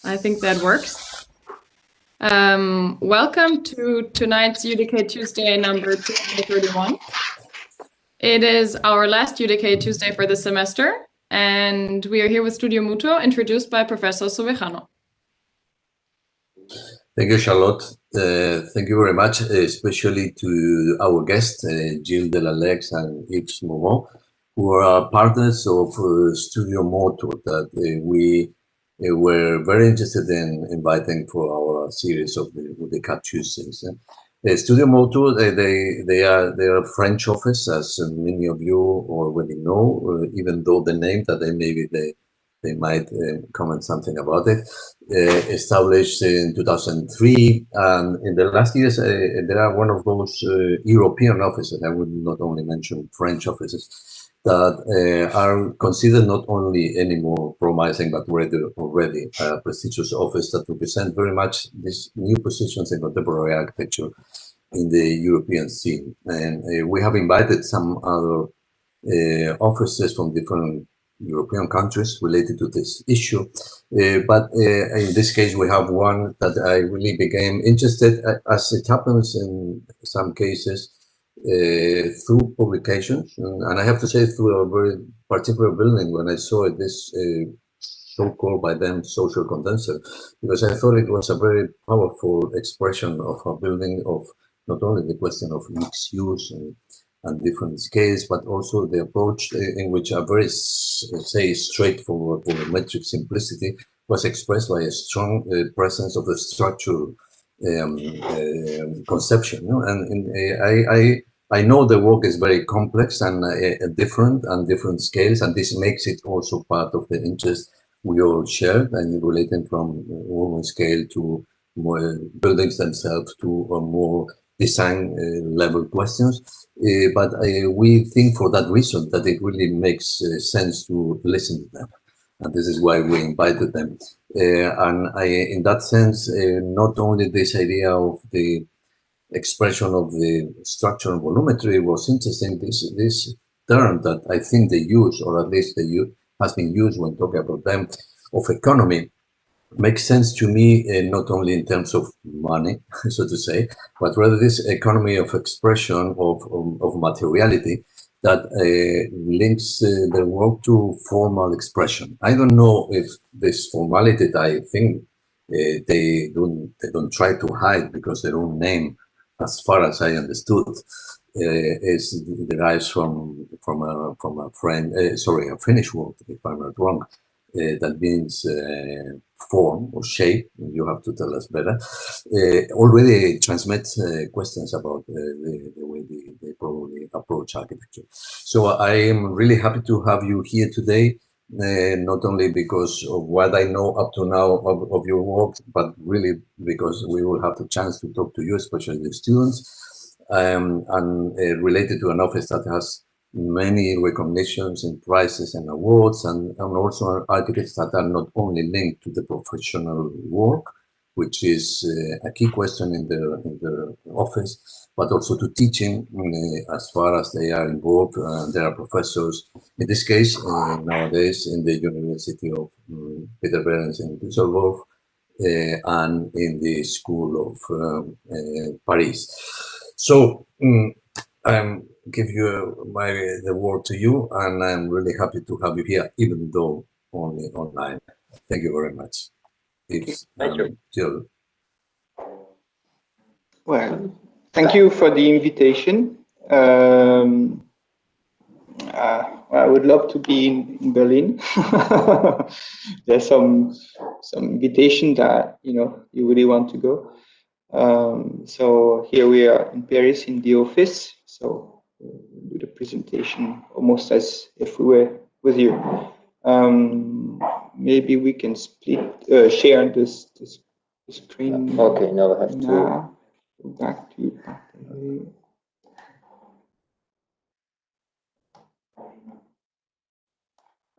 I think that works. Welcome to tonight's UdK Tuesday number 231. It is our last UdK Tuesday for the semester, and we are here with Studio Muoto, introduced by Professor Sobejano. Thank you, Charlotte. Thank you very much, especially to our guests, Gilles Delalex and Yves Moreau, who are partners of Studio Muoto that we were very interested in inviting for our series of the UdK Tuesdays. Studio Muoto, they are a French office, as many of you already know, even though the name that they might comment something about it. Established in 2003, and in the last years, they are one of those European offices, I would not only mention French offices, that are considered not only anymore promising, but already a prestigious office that represent very much these new positions in contemporary architecture in the European scene. And we have invited some other offices from different European countries related to this issue. But in this case, we have one that I really became interested, as it happens in some cases, through publications. And I have to say, through a very particular building when I saw it, this so-called by them social condenser, because I thought it was a very powerful expression of a building of not only the question of mixed use and different scales, but also the approach in which a very, say, straightforward volumetric simplicity was expressed by a strong presence of the structural conception. And I know the work is very complex and different scales, and this makes it also part of the interest we all share, and relating from urban scale to more buildings themselves to more design level questions, but we think for that reason that it really makes sense to listen to them, and this is why we invited them. In that sense, not only this idea of the expression of the structural volumetry was interesting, this term that I think they use, or at least has been used when talking about them, of economy, makes sense to me, not only in terms of money, so to say, but rather this economy of expression of materiality that links the work to formal expression. I don't know if this formality that I think they don't try to hide, because their own name, as far as I understood, derives from a Finnish word, if I'm not wrong, that means form or shape. You have to tell us better. Already transmits questions about the way they probably approach architecture. So I am really happy to have you here today, not only because of what I know up to now of your work, but really because we will have the chance to talk to you, especially the students, and related to an office that has many recognitions and prizes and awards, and also architects that are not only linked to the professional work, which is a key question in their office, but also to teaching, as far as they are involved. They are professors, in this case, nowadays in the University of Peter Behrens in Düsseldorf, and in the School of Paris. So give the word to you, and I'm really happy to have you here, even though only online. Thank you very much. Thank you. Gilles. Well, thank you for the invitation. I would love to be in Berlin. There's some invitation that you really want to go. So here we are in Paris in the office. So we'll do the presentation almost as if we were with you. Maybe we can share this screen. Okay, now I have to go back to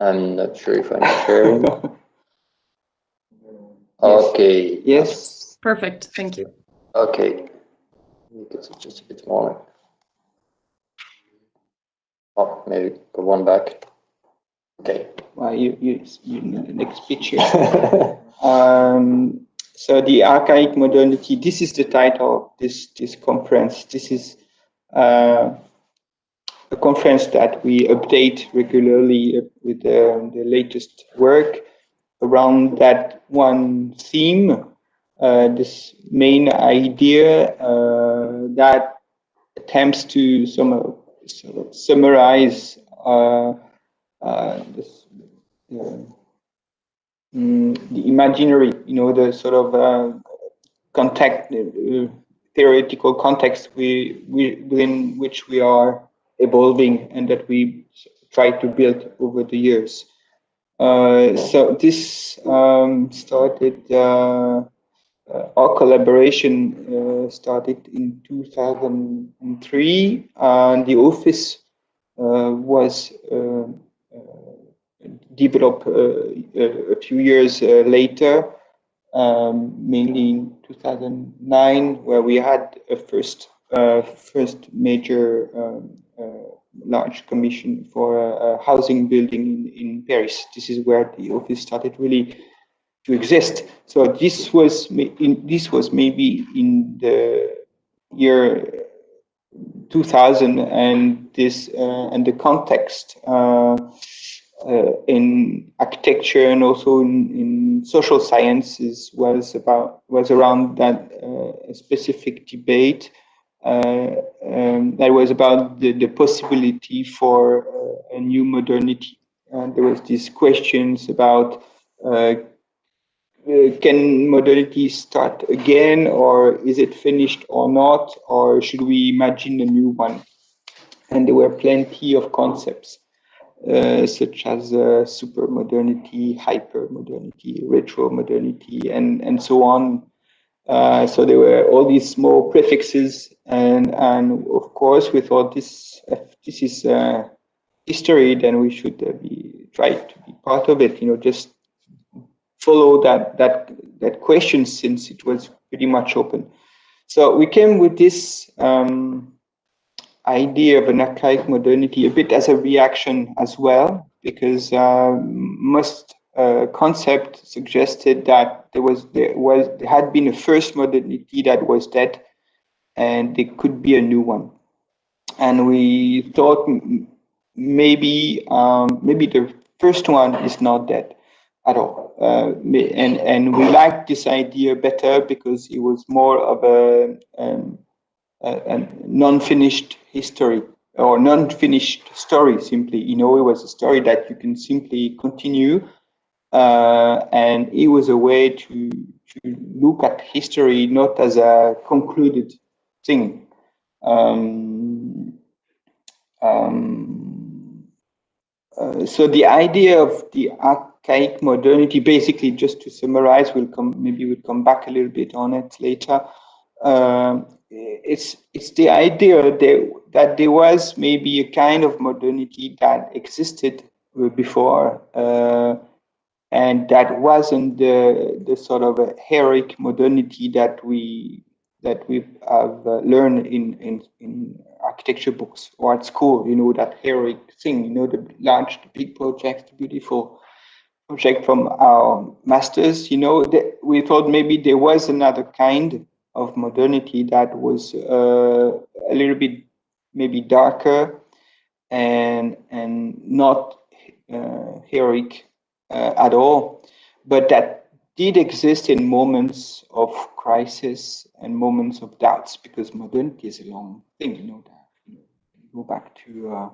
I'm not sure if I'm sharing. Okay. Yes. Perfect. Thank you. Okay. It's just a bit more. Oh, maybe go one back. Okay. Well, you need the next picture. So the archaic modernity, this is the title of this conference. This is a conference that we update regularly with the latest work around that one theme, this main idea that attempts to sort of summarize the imaginary, the sort of theoretical context within which we are evolving and that we try to build over the years. So this started, our collaboration started in 2003, and the office was developed a few years later, mainly in 2009, where we had a first major large commission for a housing building in Paris. This is where the office started really to exist. So this was maybe in the year 2000, and this and the context in architecture and also in social sciences was around that specific debate that was about the possibility for a new modernity. And there was these questions about can modernity start again, or is it finished or not, or should we imagine a new one? And there were plenty of concepts such as super modernity, hyper modernity, retro modernity, and so on. So there were all these small prefixes, and of course, we thought this is history, then we should try to be part of it. Just follow that question, since it was pretty much open. So we came with this idea of an archaic modernity a bit as a reaction as well, because most concept suggested that there had been a first modernity that was dead, and there could be a new one. And we thought maybe the first one is not dead at all, and we liked this idea better because it was more of a non-finished history or non-finished story. Simply, it was a story that you can simply continue, and it was a way to look at history not as a concluded thing. So the idea of the archaic modernity, basically, just to summarize, we'll come back a little bit on it later. It's the idea that there was maybe a kind of modernity that existed before, and that wasn't the sort of a heroic modernity that we have learned in architecture books or at school. That heroic thing. The large, the big project, the beautiful project from our masters. We thought maybe there was another kind of modernity that was a little bit maybe darker and not heroic at all, but that did exist in moments of crisis and moments of doubts, because modernity is a long thing. That go back to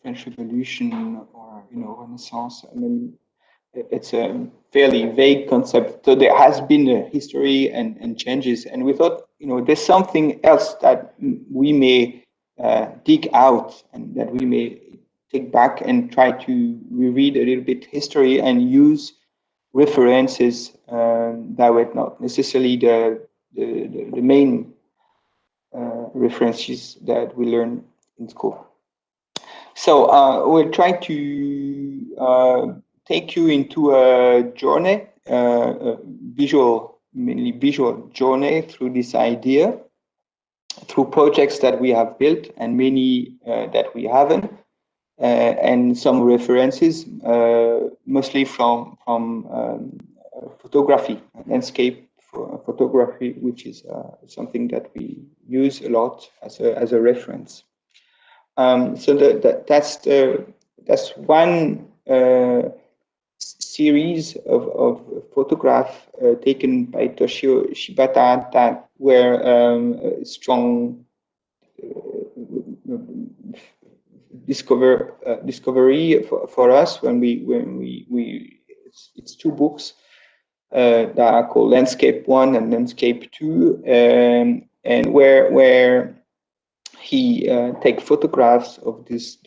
French Revolution or Renaissance. I mean, it's a fairly vague concept. So there has been a history and changes, and we thought there's something else that we may dig out and that we may take back and try to reread a little bit history and use references that were not necessarily the main references that we learn in school. So we're trying to take you into a journey, mainly visual journey through this idea, through projects that we have built and many that we haven't. and some references, mostly from photography, landscape photography, which is something that we use a lot as a reference. So that's one series of photographs taken by Toshio Shibata that were strong discovery for us when we it's two books that are called Landscape 1 and Landscape 2, and where he take photographs of this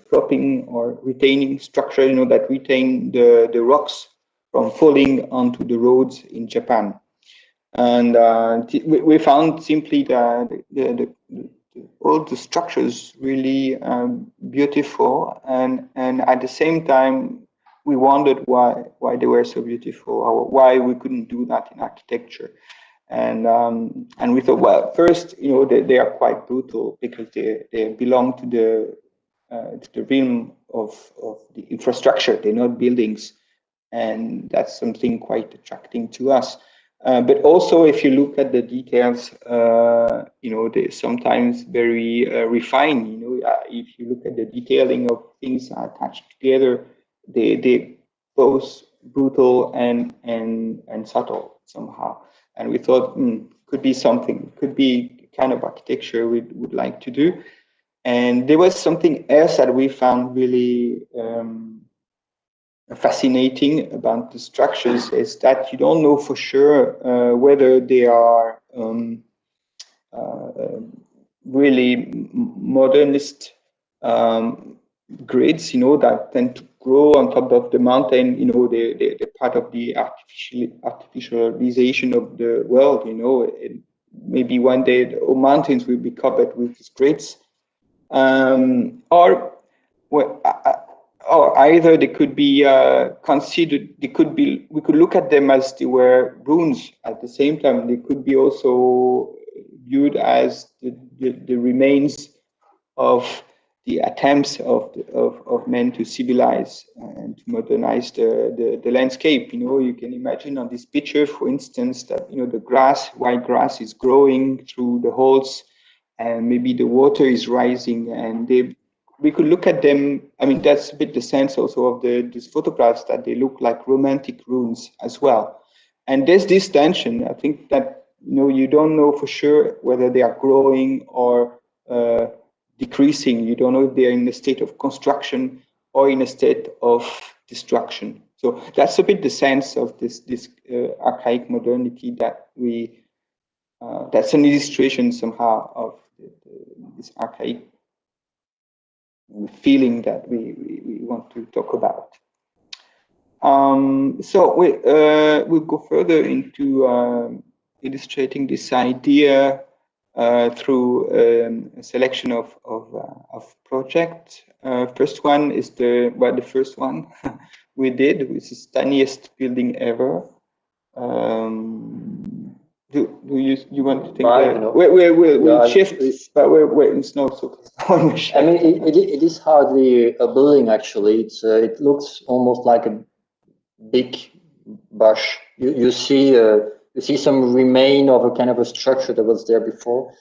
propping or retaining structure, that retain the rocks from falling onto the roads in Japan. And we found simply that all the structures really beautiful, and at the same time we wondered why they were so beautiful, or why we couldn't do that in architecture. And we thought, well, first, they are quite brutal because they belong to the realm of the infrastructure. They're not buildings, and that's something quite attracting to us. But also, if you look at the details, they're sometimes very refined. If you look at the detailing of things attached together, they both brutal and subtle somehow. And we thought, could be something, could be kind of architecture we would like to do. And there was something else that we found really fascinating about the structures, is that you don't know for sure whether they are really modernist grids, that tend to grow on top of the mountain, they're part of the artificialization of the world, maybe one day all mountains will be covered with these grids, or either they could be considered, we could look at them as they were ruins. At the same time, they could be also viewed as the remains of the attempts of men to civilize and to modernize the landscape. You can imagine on this picture, for instance, that the white grass is growing through the holes, and maybe the water is rising, and we could look at them. I mean, that's a bit the sense also of these photographs, that they look like romantic ruins as well. And there's this tension. I think that you don't know for sure whether they are growing or decreasing. You don't know if they're in a state of construction or in a state of destruction. So that's a bit the sense of this archaic modernity that that's an illustration somehow of this archaic feeling that we want to talk about. So we'll go further into illustrating this idea through a selection of projects. First one is the first one we did, which is tiniest building ever. Do you want to think that? We'll shift, but it's not so. I mean, it is hardly a building actually. It looks almost like a big bush. You see some remain of a kind of a structure that was there before,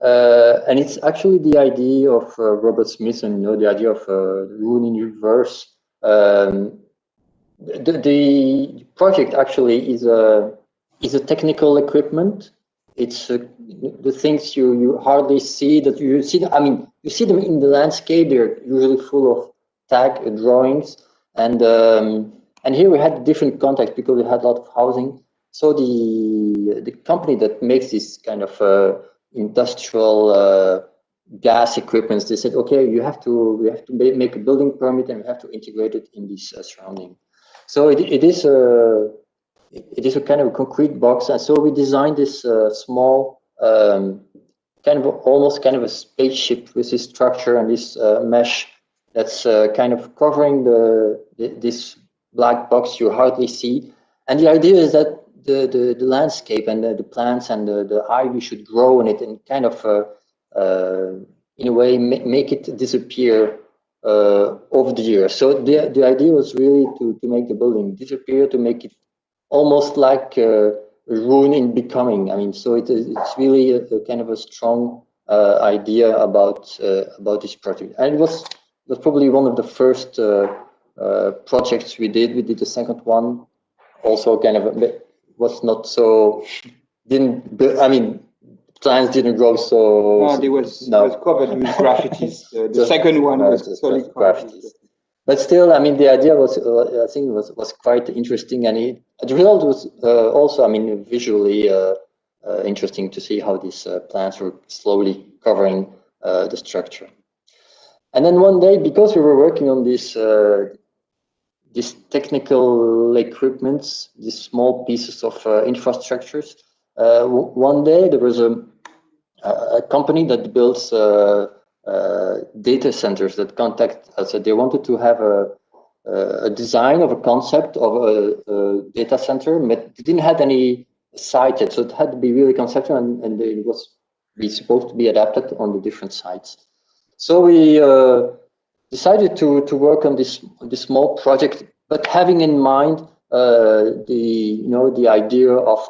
and it's actually the idea of Robert Smithson. The idea of ruin in reverse. The project actually is a technical equipment. It's the things you hardly see, that you see. I mean, you see them in the landscape. They're usually full of tag drawings, and here we had different contexts because we had a lot of housing. So the company that makes this kind of industrial gas equipment, they said, okay, we have to make a building permit, and we have to integrate it in this surrounding. So it is a kind of a concrete box, and so we designed this small almost kind of a spaceship with this structure and this mesh that's kind of covering this black box you hardly see. And the idea is that the landscape and the plants and the ivy should grow in it, and kind of in a way make it disappear over the years. So the idea was really to make the building disappear, to make it almost like a ruin in becoming. I mean, so it's really a kind of a strong idea about this project, and it was probably one of the first projects we did. We did the second one, also kind of was not so I mean, plants didn't grow so. No, it was covered with graffitis. The second one was solid graffitis. But still, I mean, the idea was, I think, was quite interesting, and the result was also, I mean, visually interesting to see how these plants were slowly covering the structure. And then one day, because we were working on these technical equipments, these small pieces of infrastructures, one day there was a company that builds data centers that contact us. They wanted to have a design of a concept of a data center, but they didn't have any site yet, so it had to be really conceptual, and it was supposed to be adapted on the different sites. So we decided to work on this small project, but having in mind the idea of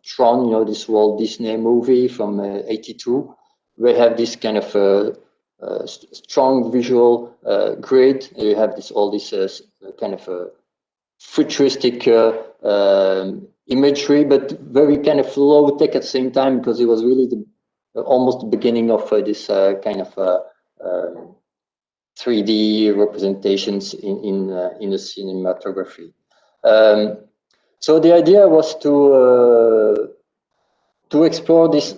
Tron, this Walt Disney movie from '82. We have this kind of strong visual grid. You have all this kind of futuristic imagery, but very kind of low tech at the same time, because it was really almost the beginning of this kind of 3D representations in the cinematography. So the idea was to explore this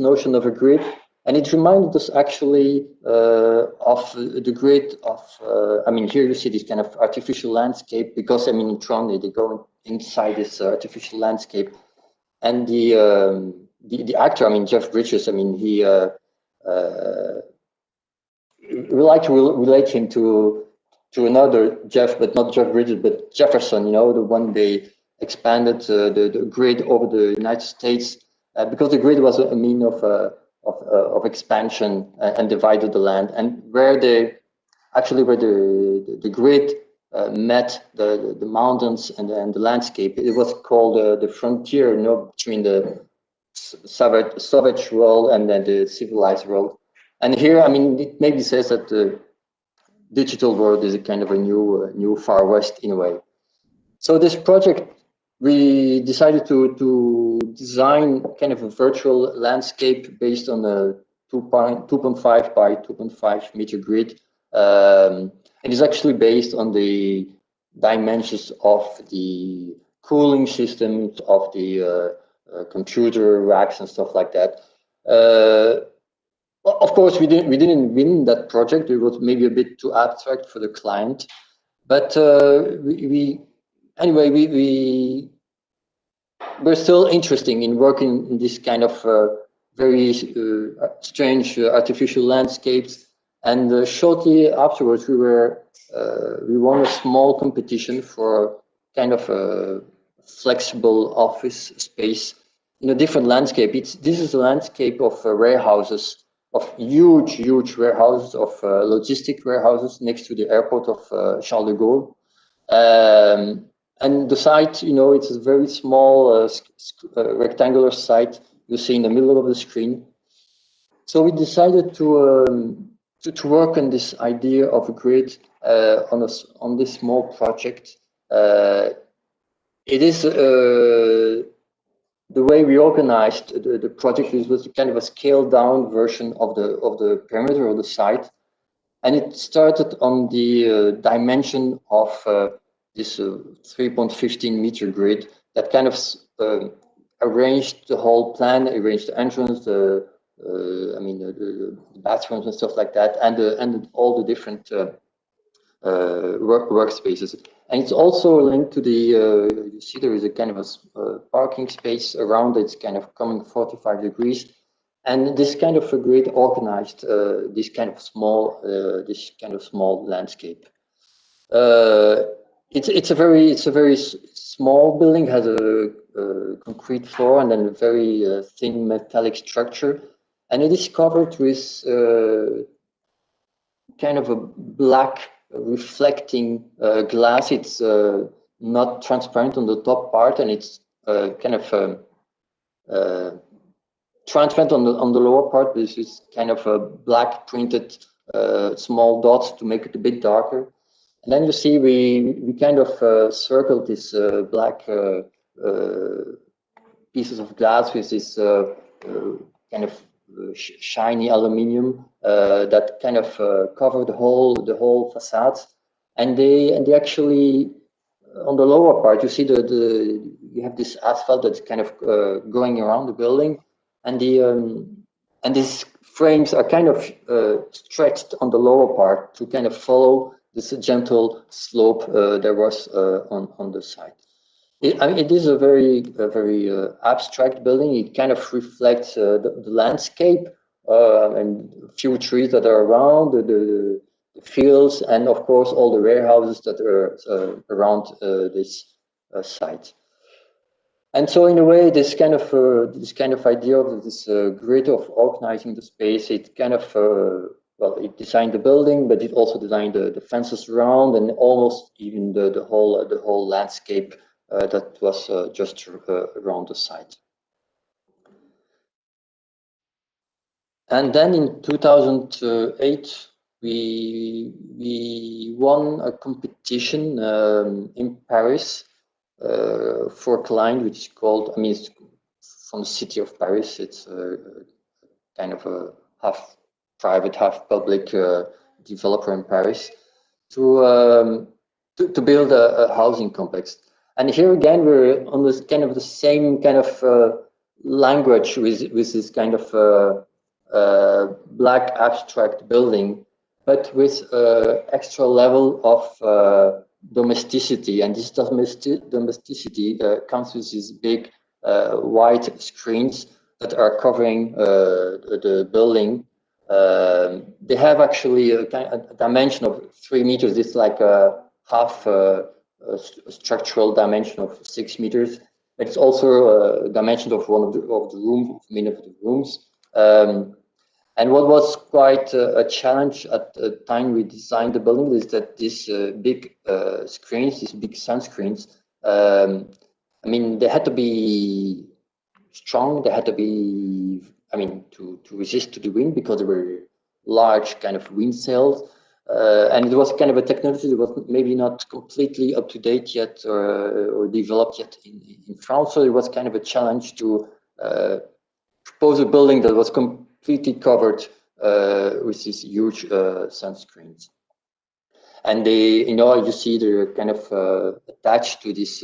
notion of a grid, and it reminded us actually of the grid of. I mean, here you see this kind of artificial landscape, because I mean in Tron they go inside this artificial landscape, and the actor, I mean Jeff Bridges, I mean he. We like to relate him to another Jeff, but not Jeff Bridges, but Jefferson. The one they expanded the grid over the United States, because the grid was a mean of expansion and divided the land, and where the grid met the mountains and the landscape, it was called the frontier, between the savage world and then the civilized world. And here, I mean, it maybe says that the digital world is a kind of a new Far West in a way. So this project, we decided to design kind of a virtual landscape based on a 2.5 by 2.5 meter grid. It is actually based on the dimensions of the cooling systems, of the computer racks and stuff like that. Of course, we didn't win that project. It was maybe a bit too abstract for the client, but anyway, we're still interested in working in this kind of very strange artificial landscapes. And shortly afterwards, we won a small competition for kind of a flexible office space in a different landscape. This is a landscape of warehouses, of huge warehouses, of logistic warehouses next to the airport of Charles de Gaulle. And the site, it's a very small rectangular site you see in the middle of the screen. So we decided to work on this idea of a grid on this small project. It is the way we organized the project. Was kind of a scaled down version of the perimeter of the site, and it started on the dimension of this 3.15 meter grid that kind of arranged the whole plan, arranged the entrance, the bathrooms and stuff like that, and all the different workspaces. And it's also linked to the, you see there is a kind of a parking space around it. It's kind of coming 45 degrees. And this kind of a grid organized this kind of small landscape. It's a very small building, has a concrete floor and then a very thin metallic structure, and it is covered with kind of a black reflecting glass. It's not transparent on the top part, and it's kind of transparent on the lower part. This is kind of a black printed small dots to make it a bit darker. And then you see we kind of circled this black pieces of glass with this kind of shiny aluminium that kind of cover the whole facade. And they actually, on the lower part, you see you have this asphalt that's kind of going around the building, and these frames are kind of stretched on the lower part to kind of follow this gentle slope there was on the side. It is a very abstract building. It kind of reflects the landscape and a few trees that are around, the fields, and of course all the warehouses that are around this site. And so, in a way, this kind of idea of this grid of organizing the space, it kind of well, it designed the building, but it also designed the fences around, and almost even the whole landscape that was just around the site. And then in 2008, we won a competition in Paris for a client, which is called, I mean, it's from the city of Paris. It's kind of a half private, half public developer in Paris to build a housing complex. And here again, we're on this kind of the same kind of language with this kind of black abstract building, but with extra level of domesticity. And this domesticity comes with these big white screens that are covering the building. They have actually a dimension of 3 meters. It's like a half structural dimension of 6 meters. It's also a dimension of one of the rooms, many of the rooms. And what was quite a challenge at the time we designed the building is that these big screens, these big sun screens, I mean, they had to be strong. They had to be, I mean, to resist to the wind, because they were large kind of wind sails. And it was kind of a technology that was maybe not completely up to date yet or developed yet in France. So it was kind of a challenge to propose a building that was completely covered with these huge sunscreens. And they, you know, you see they're kind of attached to this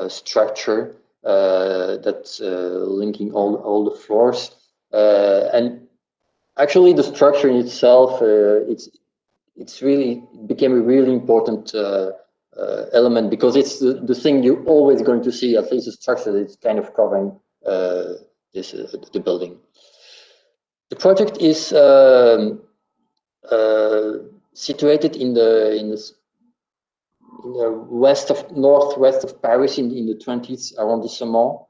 structure that's linking all the floors. And actually, the structure in itself, it's really became a really important element, because it's the thing you're always going to see, at least the structure that's kind of covering the building. The project is situated in the northwest of Paris, in the 20th arrondissement.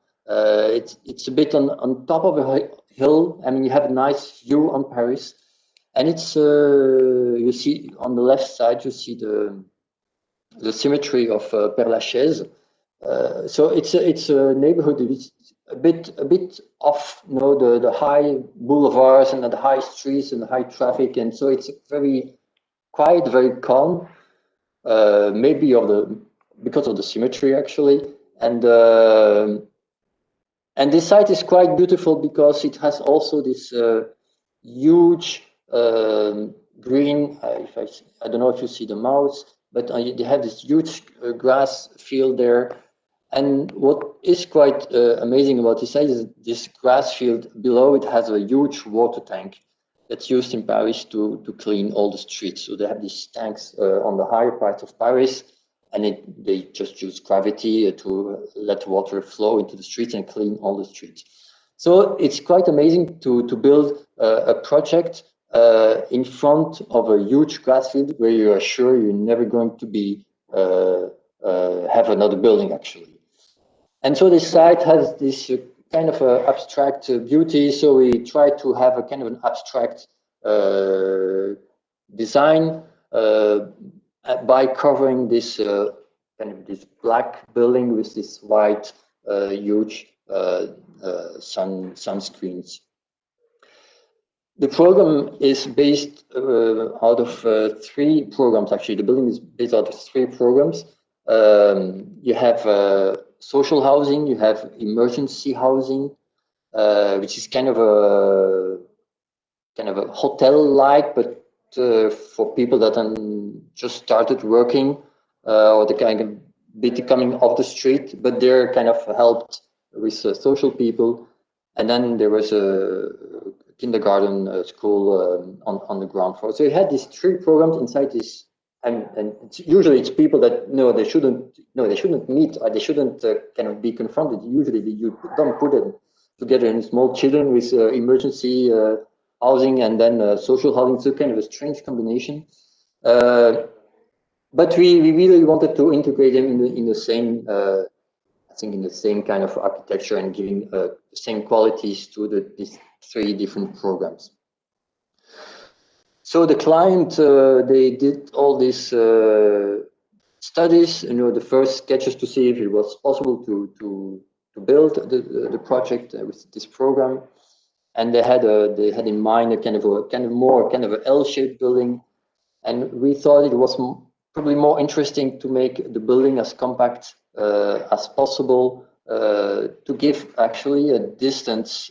It's a bit on top of a hill. I mean, you have a nice view on Paris, and it's you see on the left side, you see the cemetery of Père Lachaise. So it's a neighborhood that is a bit off, you know, the high boulevards and the high streets and the high traffic, and so it's very quiet, very calm. Maybe because of the symmetry, actually, and this site is quite beautiful because it has also this huge green. I don't know if you see the mouse, but they have this huge grass field there. And what is quite amazing about this site is this grass field below it has a huge water tank that's used in Paris to clean all the streets. So they have these tanks on the higher parts of Paris, and they just use gravity to let water flow into the streets and clean all the streets. So it's quite amazing to build a project in front of a huge grass field where you are sure you're never going to be have another building, actually. And so this site has this kind of abstract beauty. So we try to have a kind of an abstract design by covering this kind of this black building with this white huge sunscreens. The program is based out of 3 programs. Actually, the building is based out of 3 programs. You have social housing, you have emergency housing, which is kind of a hotel-like, but for people that just started working or they kind of bit coming off the street, but they're kind of helped with social people. And then there was a kindergarten school on the ground floor. So you had these 3 programs inside this, and usually it's people that they shouldn't meet, or they shouldn't kind of be confronted. Usually you don't put them together in small children with emergency housing and then social housing. So kind of a strange combination. But we really wanted to integrate them in the same, I think, in the same kind of architecture and giving the same qualities to these 3 different programs. So the client, they did all these studies, the first sketches to see if it was possible to build the project with this program, and they had in mind a kind of an L-shaped building, and we thought it was probably more interesting to make the building as compact as possible, to give actually a distance.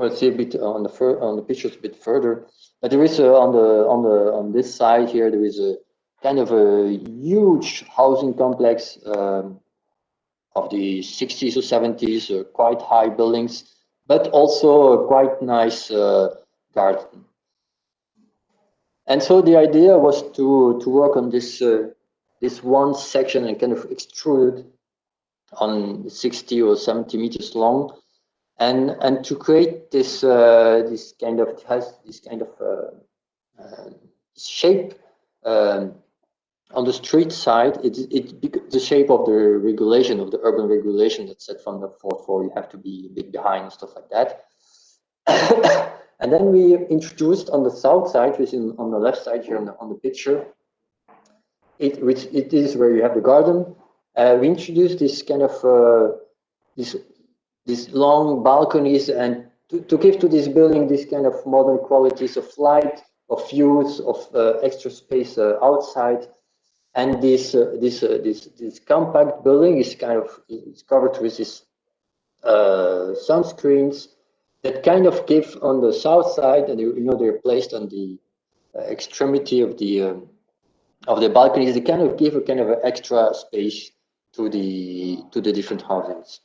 Let's see a bit on the pictures a bit further, but there is on this side here there is a kind of a huge housing complex of the 60s or 70s, quite high buildings, but also a quite nice garden. And so the idea was to work on this one section and kind of extrude on 60 or 70 meters long, and to create this kind of shape on the street side. It's the shape of the regulation, of the urban regulation that said from the 4th floor you have to be a bit behind and stuff like that. And then we introduced on the south side, which is on the left side here on the picture, which is where you have the garden. We introduced this kind of these long balconies, and to give to this building this kind of modern qualities of light, of views, of extra space outside. And this compact building is it's covered with these sunscreens that kind of give on the south side, and they're placed on the extremity of the balconies. They kind of give a kind of an extra space to the different housings.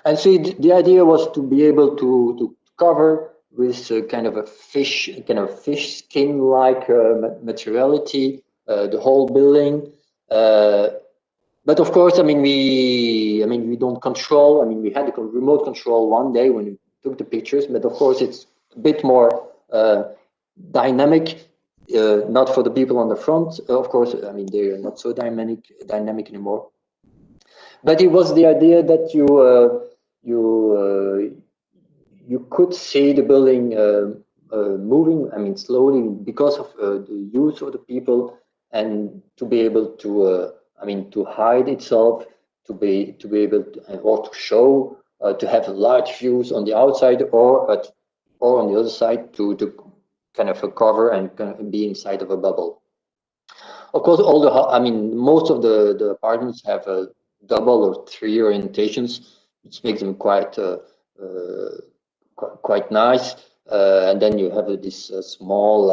And so the idea was to be able to cover with kind of a fish skin-like materiality the whole building. But of course, we don't control. We had the remote control one day when we took the pictures, but of course it's a bit more dynamic. Not for the people on the front, of course. They're not so dynamic anymore. But it was the idea that you could see the building moving, slowly, because of the use of the people, and to be able to to hide itself, to be able to, or to show, to have large views on the outside, or on the other side to kind of cover and kind of be inside of a bubble. Of course, most of the apartments have a double or 3 orientations, which makes them quite nice. And then you have this small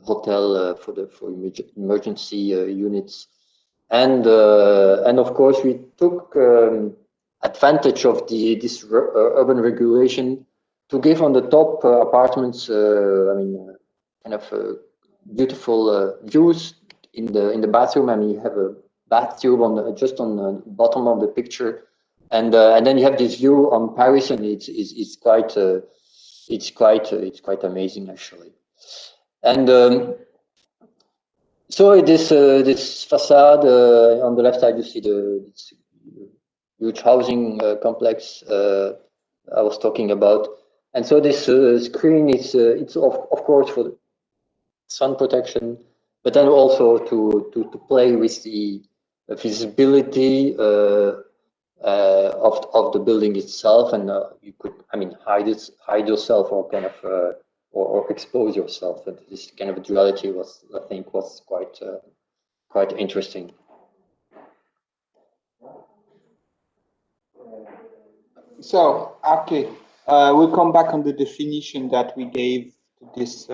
hotel for emergency units, and of course we took advantage of this urban regulation to give on the top apartments kind of beautiful views in the bathroom. You have a bathtub just on the bottom of the picture, and then you have this view on Paris, and it's quite amazing actually. And so this facade on the left side, you see this huge housing complex I was talking about. And so this screen is it's of course for the sun protection, but then also to play with the visibility of the building itself, and you could, I mean, hide yourself, or kind of or expose yourself. And this kind of duality was, I think, was quite interesting. So, okay, we'll come back on the definition that we gave to this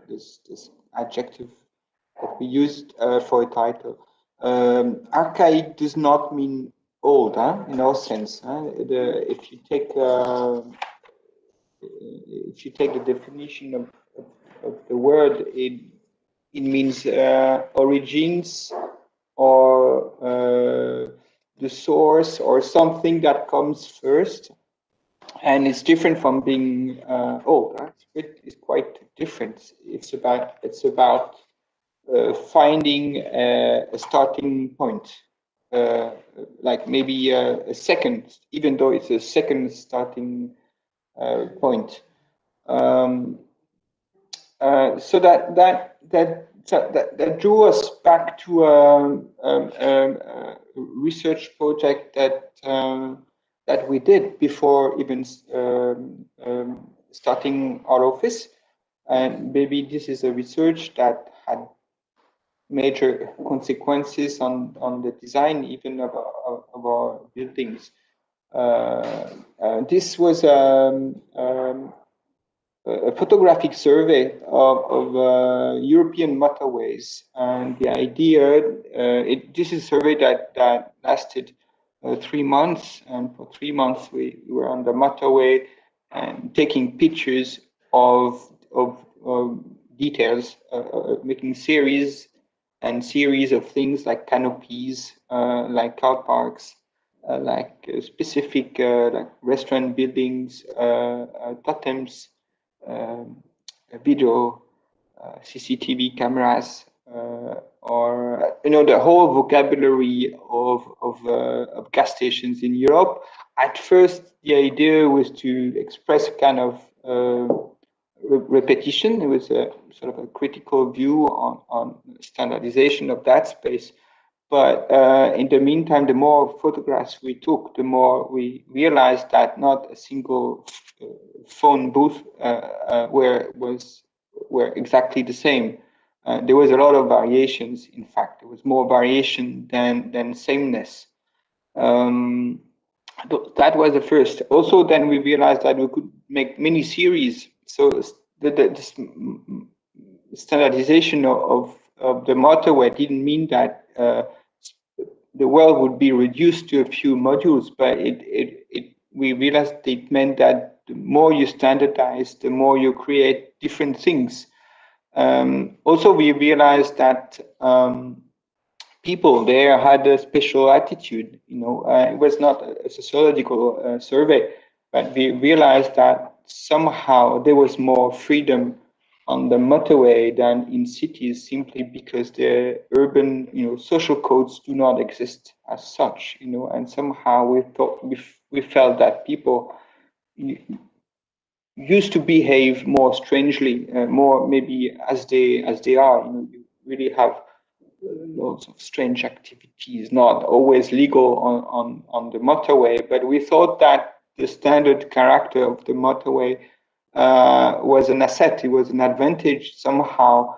this adjective that we used for a title. Archaic does not mean old, in our sense. If you take the definition of the word, it means origins, or the source, or something that comes first, and it's different from being old. Right? It's quite different. It's about finding a starting point, like maybe a second, even though it's a second starting point. So that drew us back to a research project that we did before even starting our office, and maybe this is a research that had major consequences on the design even of our buildings. This was a photographic survey of European motorways, and the idea, this is a survey that lasted 3 months, and for 3 months we were on the motorway and taking pictures of details, making series of things like canopies, like car parks, like specific like restaurant buildings, totems, video, CCTV cameras, or the whole vocabulary of gas stations in Europe. At first, the idea was to express a kind of repetition. It was a sort of a critical view on standardization of that space. But in the meantime, the more photographs we took, the more we realized that not a single phone booth were exactly the same. There was a lot of variations. In fact, there was more variation than sameness. That was the first. Also, then we realized that we could make mini series. So this standardization of the motorway didn't mean that the world would be reduced to a few modules, but we realized it meant that the more you standardize, the more you create different things. Also, we realized that people there had a special attitude. It was not a sociological survey, but we realized that somehow there was more freedom on the motorway than in cities, simply because the urban, social codes do not exist as such, and somehow we felt that people used to behave more strangely, more maybe as they are. You really have lots of strange activities, not always legal on the motorway, but we thought that the standard character of the motorway was an asset. It was an advantage somehow,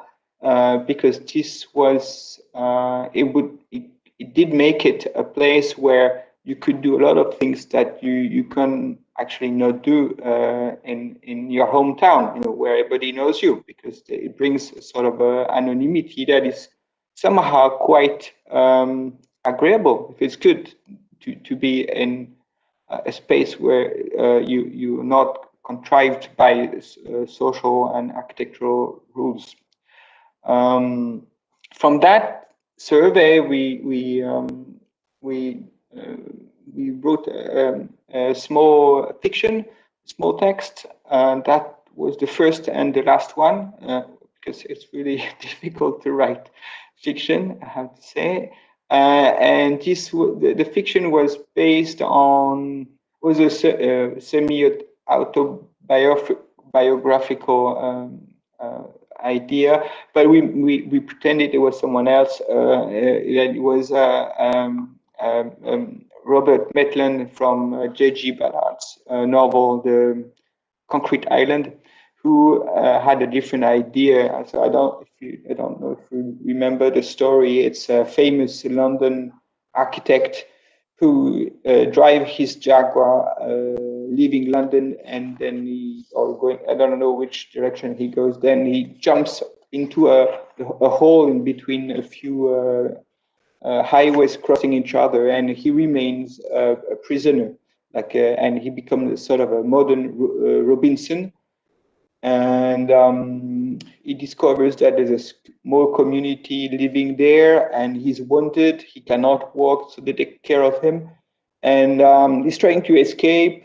because this was it did make it a place where you could do a lot of things that you can actually not do in your hometown, where everybody knows you, because it brings a sort of anonymity that is somehow quite agreeable. If it's good to be in a space where you're not contrived by social and architectural rules. From that survey, we wrote a small fiction, small text, and that was the first and the last one, because it's really difficult to write fiction, I have to say. And the fiction was based on, was a autobiographical idea, but we pretended it was someone else. It was Robert Maitland from J.G. Ballard's novel, The Concrete Island, who had a different idea. So I don't know if you remember the story. It's a famous London architect who drive his Jaguar, leaving London, and then I don't know which direction he goes. Then he jumps into a hole in between a few highways crossing each other, and he remains a prisoner. And he becomes sort of a modern Robinson. And he discovers that there's a small community living there, and he's wounded. He cannot walk, so they take care of him. And he's trying to escape.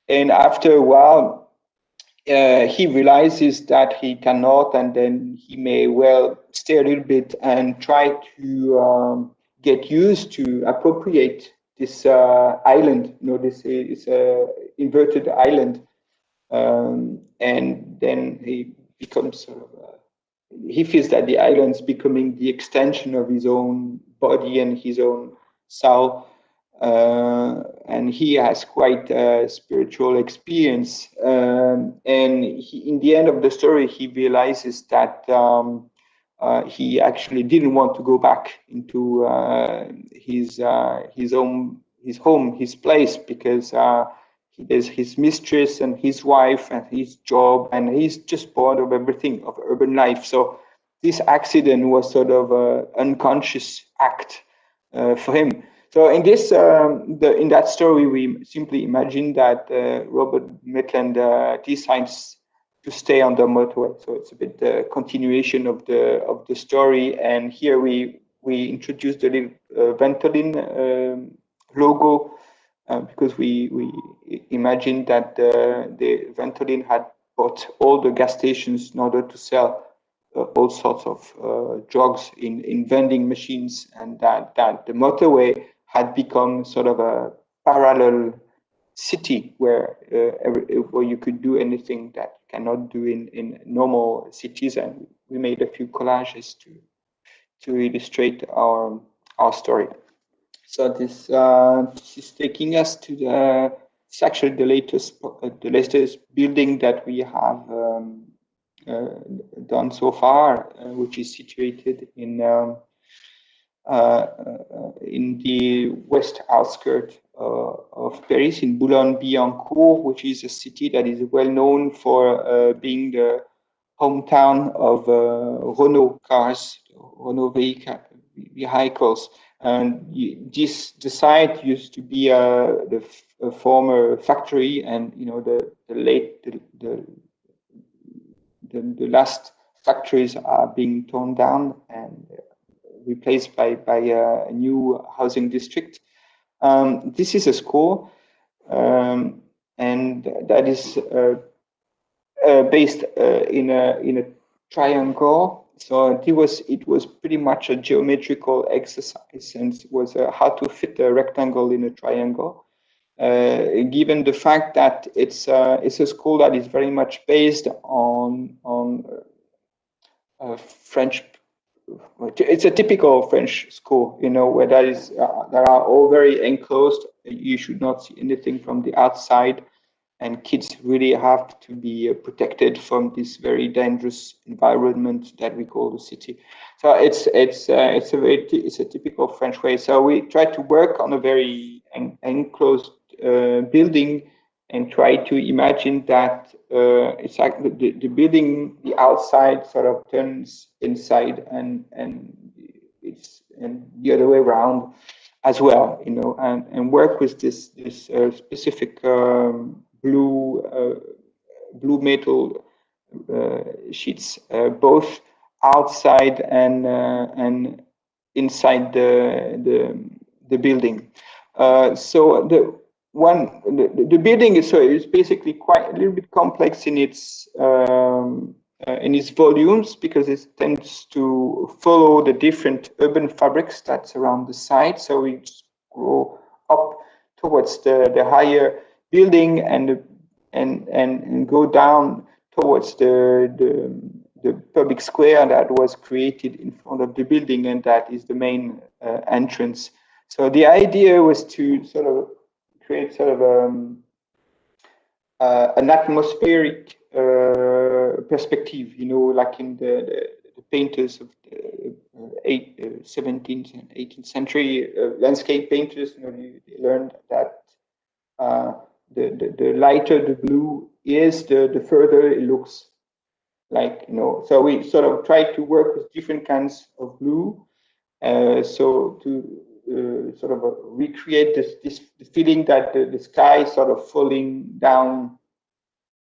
And after a while, he realizes that he cannot, and then he may well stay a little bit and try to get used to appropriate this island. This is an inverted island. And then he becomes sort of, he feels that the island's becoming the extension of his own body and his own soul. And he has quite a spiritual experience. And in the end of the story, he realizes that he actually didn't want to go back into his home, his place, because there's his mistress and his wife and his job, and he's just bored of everything, of urban life. So this accident was sort of an unconscious act for him. So in this, in that story, we simply imagine that Robert Maitland decides to stay on the motorway. So it's a bit the continuation of the story. And here we introduced the little Ventolin logo. Because we imagined that the Ventolin had bought all the gas stations in order to sell all sorts of drugs in vending machines, and that the motorway had become sort of a parallel city where you could do anything that you cannot do in normal cities. And we made a few collages to illustrate our story. So this is taking us to it's actually the latest building that we have done so far, which is situated in the west outskirts of Paris, in Boulogne-Billancourt, which is a city that is well known for being the hometown of Renault cars, Renault vehicles. And the site used to be the former factory, and the last factories are being torn down and replaced by a new housing district. This is a school, and that is based in a triangle. So it was pretty much a geometrical exercise, and it was how to fit a rectangle in a triangle. Given the fact that it's a school that is very much based on French. It's a typical French school, where that are all very enclosed. You should not see anything from the outside. And kids really have to be protected from this very dangerous environment that we call the city. So it's a typical French way. So we try to work on a very enclosed building and try to imagine that it's like the building, the outside sort of turns inside, and the other way around as well, and work with this specific blue metal sheets, both outside and inside the building. So the building is basically quite a little bit complex in its volumes, because it tends to follow the different urban fabrics that surround the site. So we go up towards the higher building, and and go down towards the public square that was created in front of the building, and that is the main entrance. So the idea was to sort of create sort of an atmospheric perspective, you know, like in the painters of the 17th and 18th century landscape painters. You know, they learned that the lighter the blue is, the further it looks. Like, you know, so we sort of try to work with different kinds of blue, so to sort of recreate this feeling that the sky is sort of falling down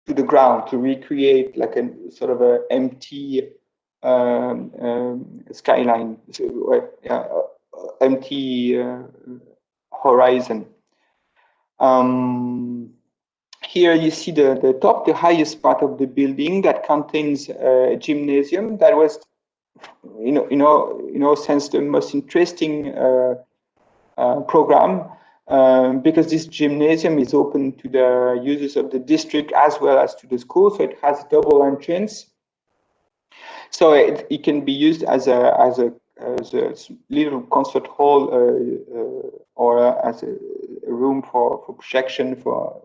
to the ground, to recreate like a sort of a empty skyline, empty horizon. Here you see the top, the highest part of the building that contains a gymnasium. That was, in a sense, the most interesting program, because this gymnasium is open to the users of the district as well as to the school. So it has double entrance. So it can be used as a little concert hall, or as a room for projection, for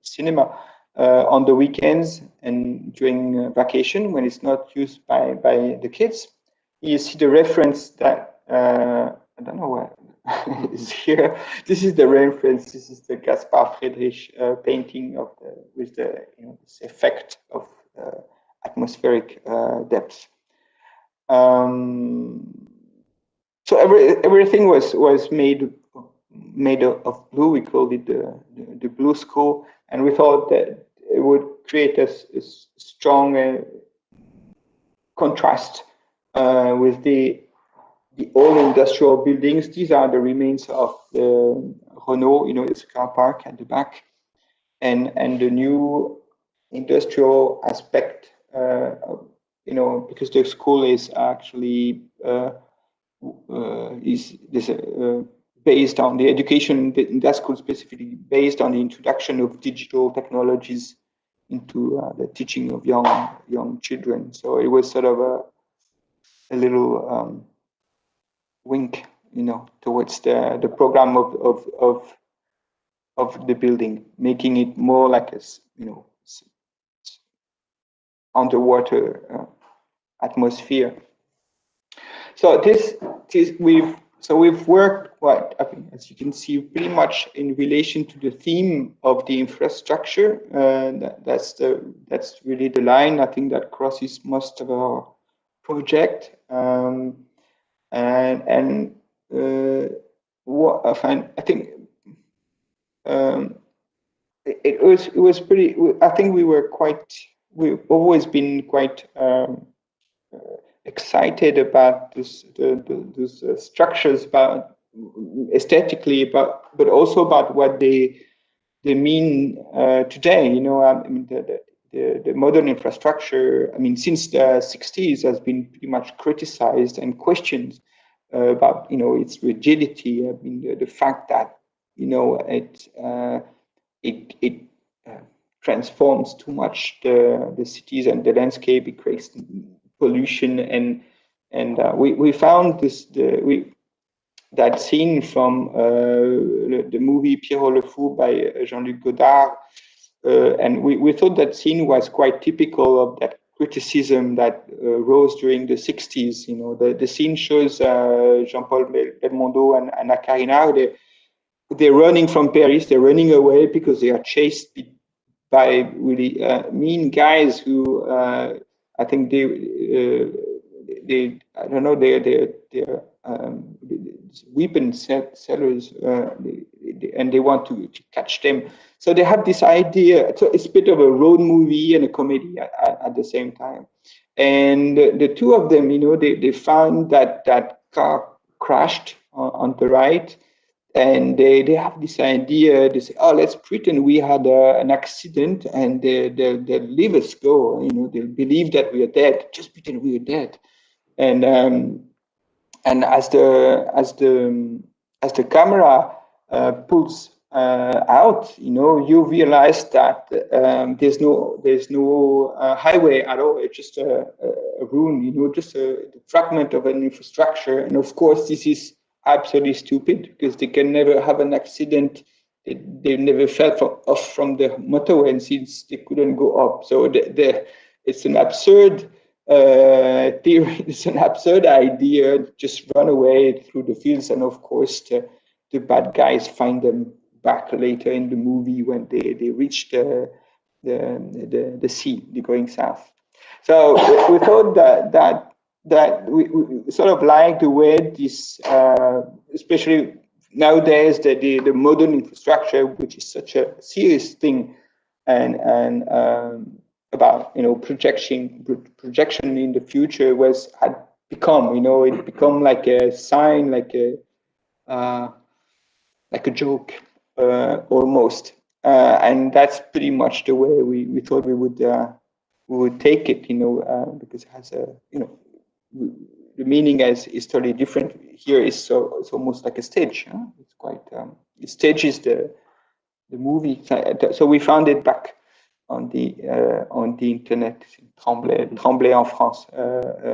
cinema on the weekends and during vacation when it's not used by the kids. You see the reference that I don't know where is here. This is the reference. This is the Gaspar Friedrich painting of with this effect of atmospheric depth. So everything was made of blue. We called it the blue school, and we thought that it would create a strong contrast with the old industrial buildings. These are the remains of the Renault, it's a car park at the back, and the new industrial aspect, because the school is actually based on the education in that school, specifically based on the introduction of digital technologies into the teaching of young children. So it was sort of a little wink, towards the program of the building, making it more like a underwater atmosphere. So we've worked quite, I think, as you can see, pretty much in relation to the theme of the infrastructure. That's really the line, I think, that crosses most of our project. What I find, I think, it was pretty. I think we've always been quite excited about these structures, about aesthetically, but also about what they mean today. I mean, the modern infrastructure, I mean, since the 60s has been pretty much criticized and questioned about its rigidity. I mean, the fact that it transforms too much the cities and the landscape. It creates pollution, and we found that scene from the movie Pierrot le Fou by Jean-Luc Godard, and we thought that scene was quite typical of that criticism that rose during the 60s. The scene shows Jean-Paul Belmondo and Anna Karina. They're running from Paris. They're running away because they are chased by really mean guys who I think they're weapon sellers, and they want to catch them. So they have this idea. So it's a bit of a road movie and a comedy at the same time. And the two of them, they found that car crashed on the right. And they have this idea. They say, "Oh, let's pretend we had an accident, and they'll leave us go. They'll believe that we are dead. Just pretend we are dead." And as the camera pulls out, you realize that there's no highway at all. It's just a ruin, just a fragment of an infrastructure. And of course, this is absolutely stupid because they can never have an accident. They never fell off from the motorway, and since they couldn't go up, so it's an absurd theory. It's an absurd idea. Just run away through the fields, and of course the bad guys find them back later in the movie when they reach the sea, they're going south. So we thought that we sort of like the way this, especially nowadays, the modern infrastructure, which is such a serious thing, and about projection in the future had become, it become like a sign, like a joke, almost, and that's pretty much the way we thought we would take it, because it has a, the meaning is totally different. Here it's almost like a stage. Huh? It's quite it stages the movie. So we found it back on the internet, Tremblay en France,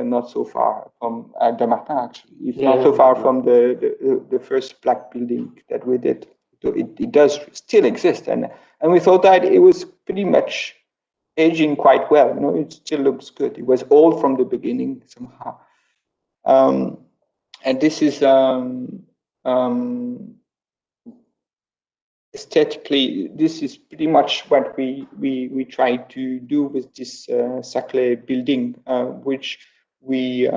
not so far from Damartin, actually. It's not so far from the first black building that we did. So it does still exist, and we thought that it was pretty much aging quite well. It still looks good. It was old from the beginning somehow, and this is aesthetically, this is pretty much what we try to do with this Saclay building, which we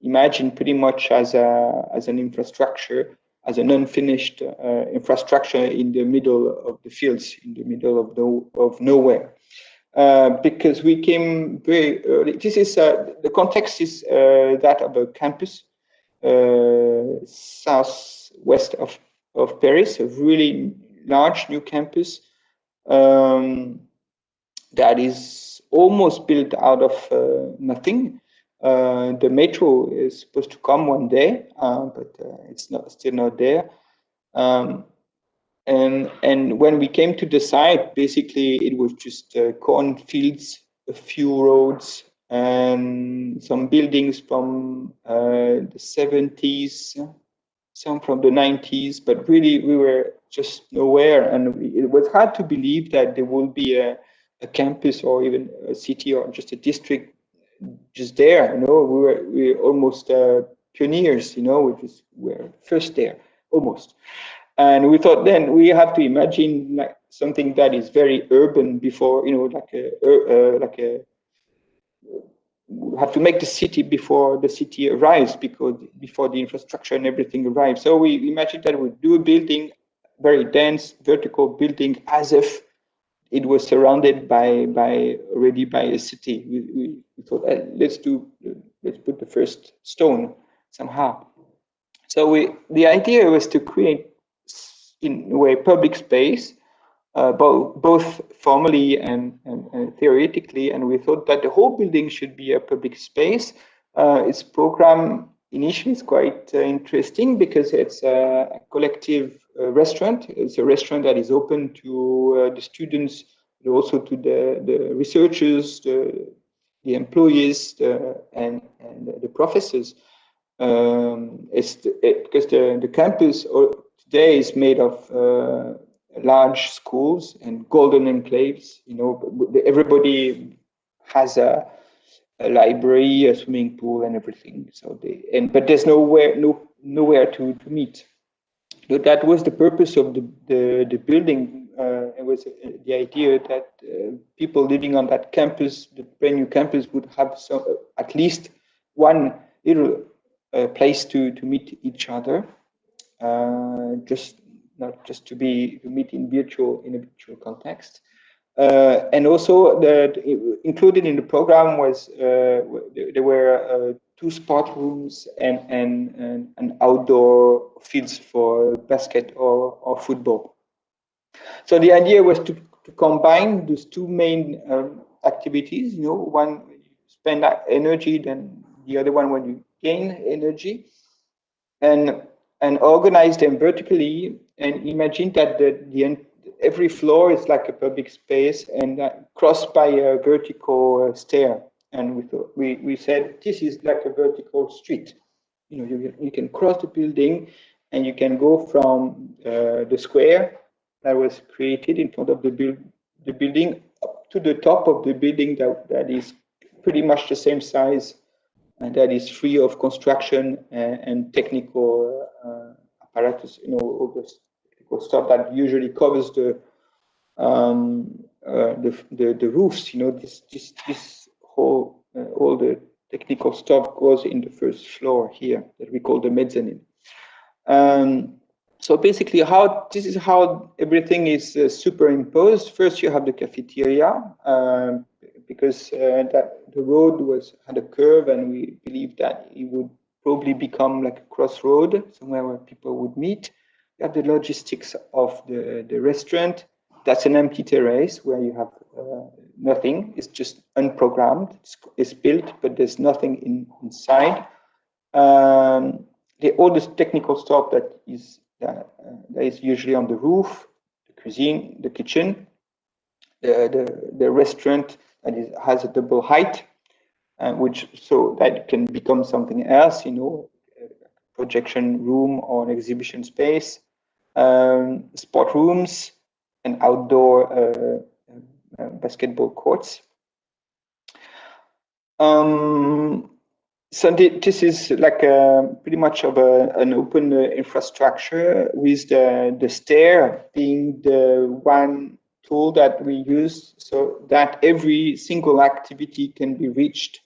imagine pretty much as an infrastructure, as an unfinished infrastructure in the middle of the fields, in the middle of nowhere. Because we came very early. This is the context is that of a campus southwest of Paris, a really large new campus that is almost built out of nothing. The metro is supposed to come one day, but it's still not there. And when we came to the site, basically it was just cornfields, a few roads, and some buildings from the 70s, some from the 90s, but really we were just nowhere, and it was hard to believe that there will be a campus or even a city or just a district just there. We were almost pioneers. We were first there almost. And we thought then we have to imagine like something that is very urban before, we have to make the city before the city arrives, because before the infrastructure and everything arrives. So we imagined that we would do a building, very dense, vertical building, as if it was surrounded already by a city. We thought, let's put the first stone somehow. So the idea was to create, in a way, public space, both formally and theoretically, and we thought that the whole building should be a public space. Its program initially is quite interesting because it's a collective restaurant. It's a restaurant that is open to the students, but also to the researchers, the employees, and the professors. Because the campus today is made of large schools and golden enclaves. Everybody has a library, a swimming pool, and everything. So but there's nowhere to meet. So that was the purpose of the building. It was the idea that people living on that campus, the brand new campus, would have at least one little place to meet each other, not just to meet in a virtual context. And also included in the program was there were 2 sport rooms and outdoor fields for basket or football. So the idea was to combine those 2 main activities. One when you spend energy, then the other one when you gain energy. And and organize them vertically, and imagine that every floor is like a public space and crossed by a vertical stair. And we said this is like a vertical street. You know, you can cross the building, and you can go from the square that was created in front of the building up to the top of the building that is pretty much the same size, and that is free of construction and technical apparatus. You know, all the technical stuff that usually covers the roofs. You know, this whole all the technical stuff goes in the first floor here that we call the mezzanine. So basically, this is how everything is superimposed. First, you have the cafeteria, because that the road had a curve, and we believed that it would probably become like a crossroad, somewhere where people would meet. You have the logistics of the restaurant. That's an empty terrace where you have nothing. It's just unprogrammed. It's built, but there's nothing inside. All this technical stuff that is usually on the roof, the cuisine, the kitchen, the restaurant that has a double height, which so that can become something else, you know, a projection room or an exhibition space, sport rooms, and outdoor basketball courts. So this is like pretty much of an open infrastructure, with the stair being the one tool that we use, so that every single activity can be reached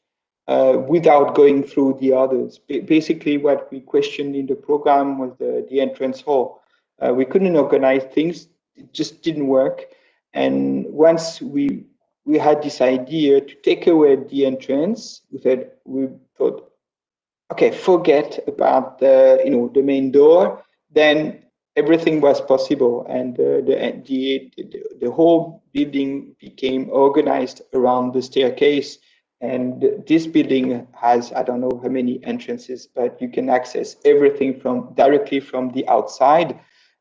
without going through the others. Basically, what we questioned in the program was the entrance hall. We couldn't organize things; it just didn't work. And once we had this idea to take away the entrance, we thought, okay, forget about the main door. Then everything was possible, and the whole building became organized around the staircase. And this building has, I don't know how many entrances, but you can access everything directly from the outside.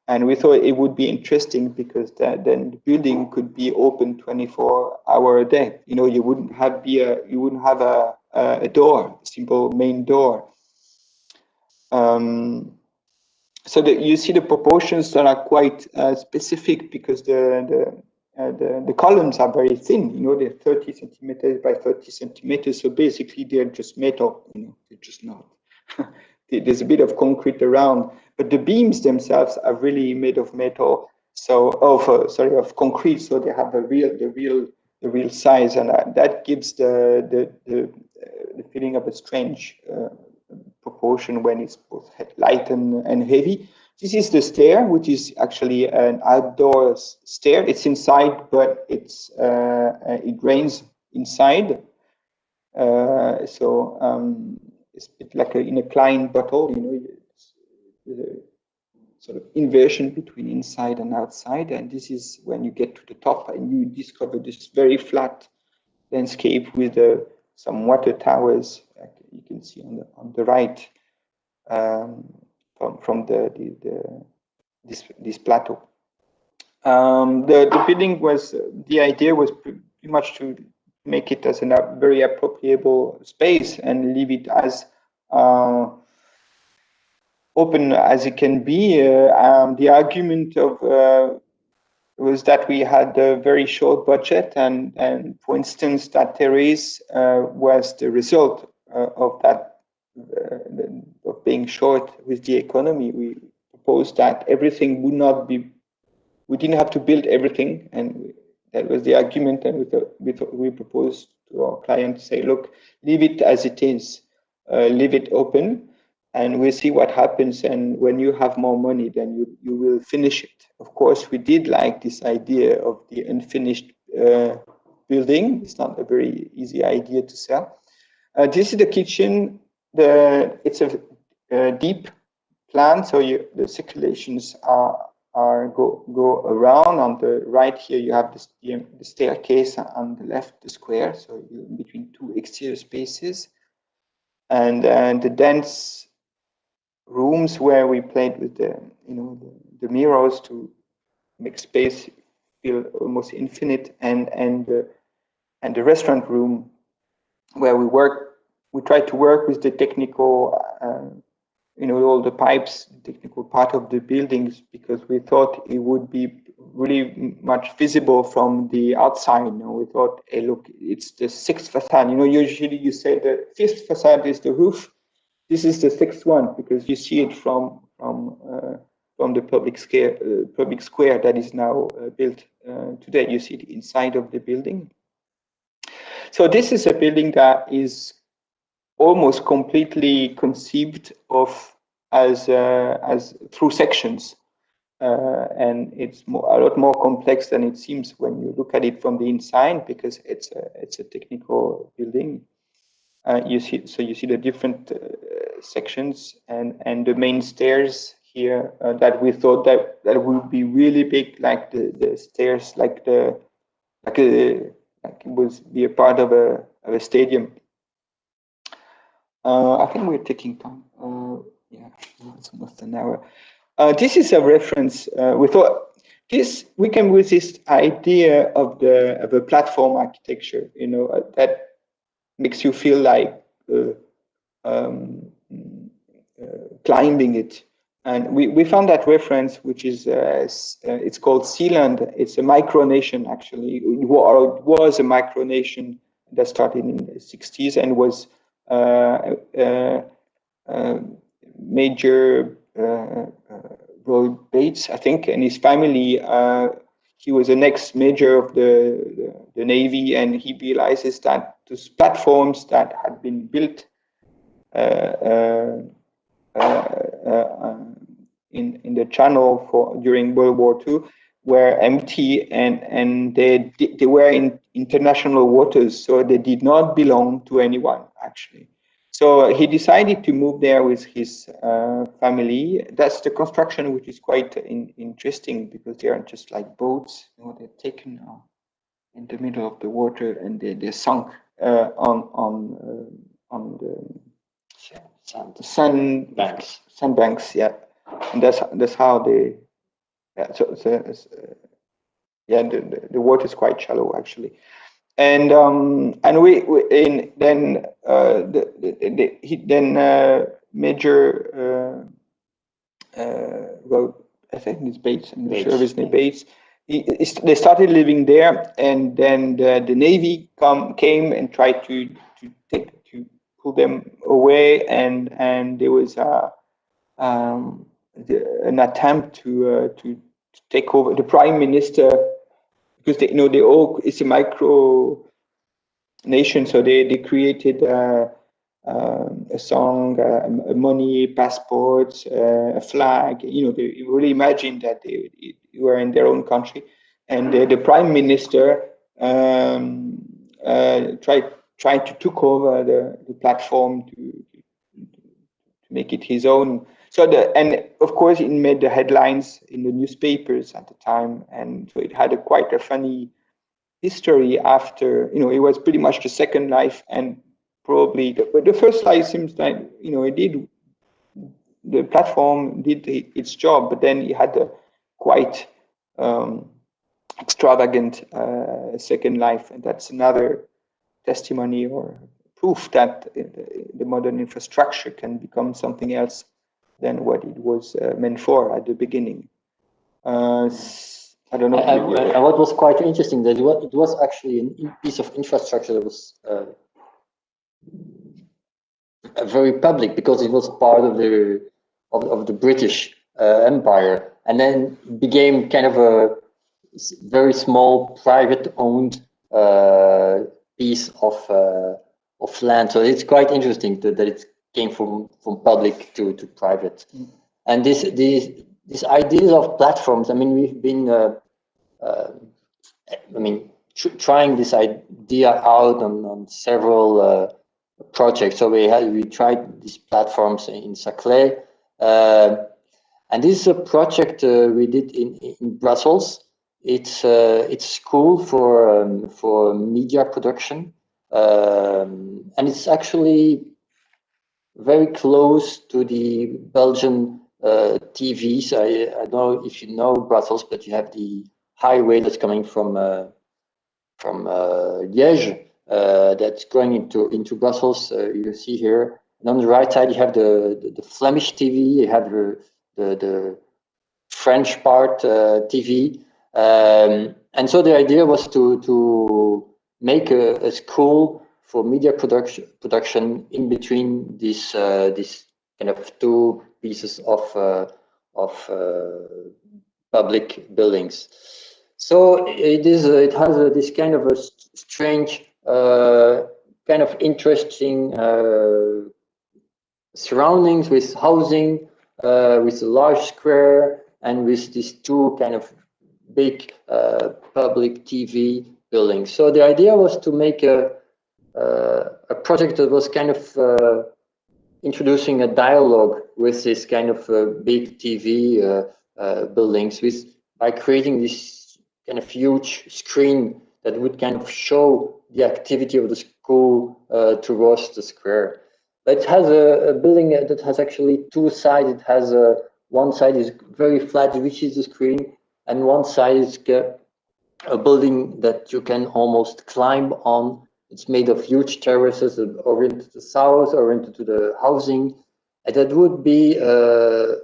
And we thought it would be interesting, because then the building could be open 24 hours a day. You know, you wouldn't have a door, a simple main door. So that you see the proportions that are quite specific, because the columns are very thin. You know, they're 30 centimeters by 30 centimeters. So basically, they're just metal. You know, they're just not. There's a bit of concrete around, but the beams themselves are really made of metal. So of concrete. So they have the real size, and that gives the feeling of a strange proportion when it's both light and heavy. This is the stair, which is actually an outdoor stair. It's inside, but it drains inside. It's a bit like in a Klein bottle, you know, it's a sort of inversion between inside and outside. And this is when you get to the top and you discover this very flat landscape with some water towers, like you can see on the right, from this plateau. The building the idea was pretty much to make it as a very appropriable space and leave it as open as it can be. The argument was that we had a very short budget, and for instance, that terrace was the result of that, of being short with the economy. We proposed that everything would not be, we didn't have to build everything, and that was the argument. And we proposed to our client to say, look, leave it as it is, leave it open, and we'll see what happens. And when you have more money, then you will finish it. Of course, we did like this idea of the unfinished building. It's not a very easy idea to sell. This is the kitchen. It's a deep plan, so the circulations go around. On the right here, you have the staircase, on the left, the square. So you're between two exterior spaces, and the dense rooms where we played with the the mirrors to make space feel almost infinite, and the restaurant room where we tried to work with the technical, all the pipes, technical part of the buildings, because we thought it would be really much visible from the outside. We thought, hey, look, it's the sixth facade. Usually you say the fifth facade is the roof. This is the sixth one, because you see it from the public square that is now built today. You see it inside of the building. So this is a building that is almost completely conceived of as through sections, and it's a lot more complex than it seems when you look at it from the inside, because it's a technical building. You see the different sections, and the main stairs here that we thought that would be really big, like the stairs, like it would be a part of a stadium. I think we're taking time. Yeah, it's almost an hour. This is a reference. We thought we came with this idea of a platform architecture. That makes you feel like climbing it. And we found that reference, which is it's called Sealand. It's a micronation, actually. It was a micronation that started in the 60s and was Major Roy Bates, I think, and his family. He was an ex-major of the Navy, and he realizes that those platforms that had been built in the channel during World War II were empty, and they were in international waters, so they did not belong to anyone, actually. So he decided to move there with his family. That's the construction, which is quite interesting, because they aren't just like boats. They're taken in the middle of the water, and they're sunk on the sandbanks. Yeah, and that's how they. Yeah, the water is quite shallow, actually. And Major wrote, I think it's Bates, I'm not sure of his name, Bates. They started living there, and then the Navy came and tried to pull them away, and there was an attempt to take over. The Prime Minister, because it's a micro nation, so they created a song, money, passports, a flag. They really imagined that they were in their own country, and the Prime Minister tried to took over the platform to make it his own. And of course it made the headlines in the newspapers at the time, and so it had quite a funny history after. It was pretty much the second life, and probably the first life seems like the platform did its job, but then it had a quite extravagant second life, and that's another testimony or proof that the modern infrastructure can become something else than what it was meant for at the beginning. I don't know. And what was quite interesting, that it was actually a piece of infrastructure that was very public, because it was part of the British Empire, and then became kind of a very small private-owned piece of land. So it's quite interesting that it came from public to private. And these ideas of platforms, we've been trying this idea out on several projects. So we tried these platforms in Saclay, and this is a project we did in Brussels. It's a school for media production, and it's actually very close to the Belgian TVs. I don't know if you know Brussels, but you have the highway that's coming from Liège that's going into Brussels. You see here, and on the right side you have the Flemish TV. You have the French part TV, and so the idea was to make a school for media production in between these kind of two pieces of public buildings. So it has this kind of a strange, kind of interesting surroundings with housing, with a large square, and with these two kind of big public TV buildings. So the idea was to make a project that was kind of introducing a dialogue with this kind of big TV buildings, by creating this kind of huge screen that would kind of show the activity of the school towards the square. But it has a building that has actually two sides. It has one side is very flat, which is the screen, and one side is a building that you can almost climb on. It's made of huge terraces oriented to the south, oriented to the housing. And that would be a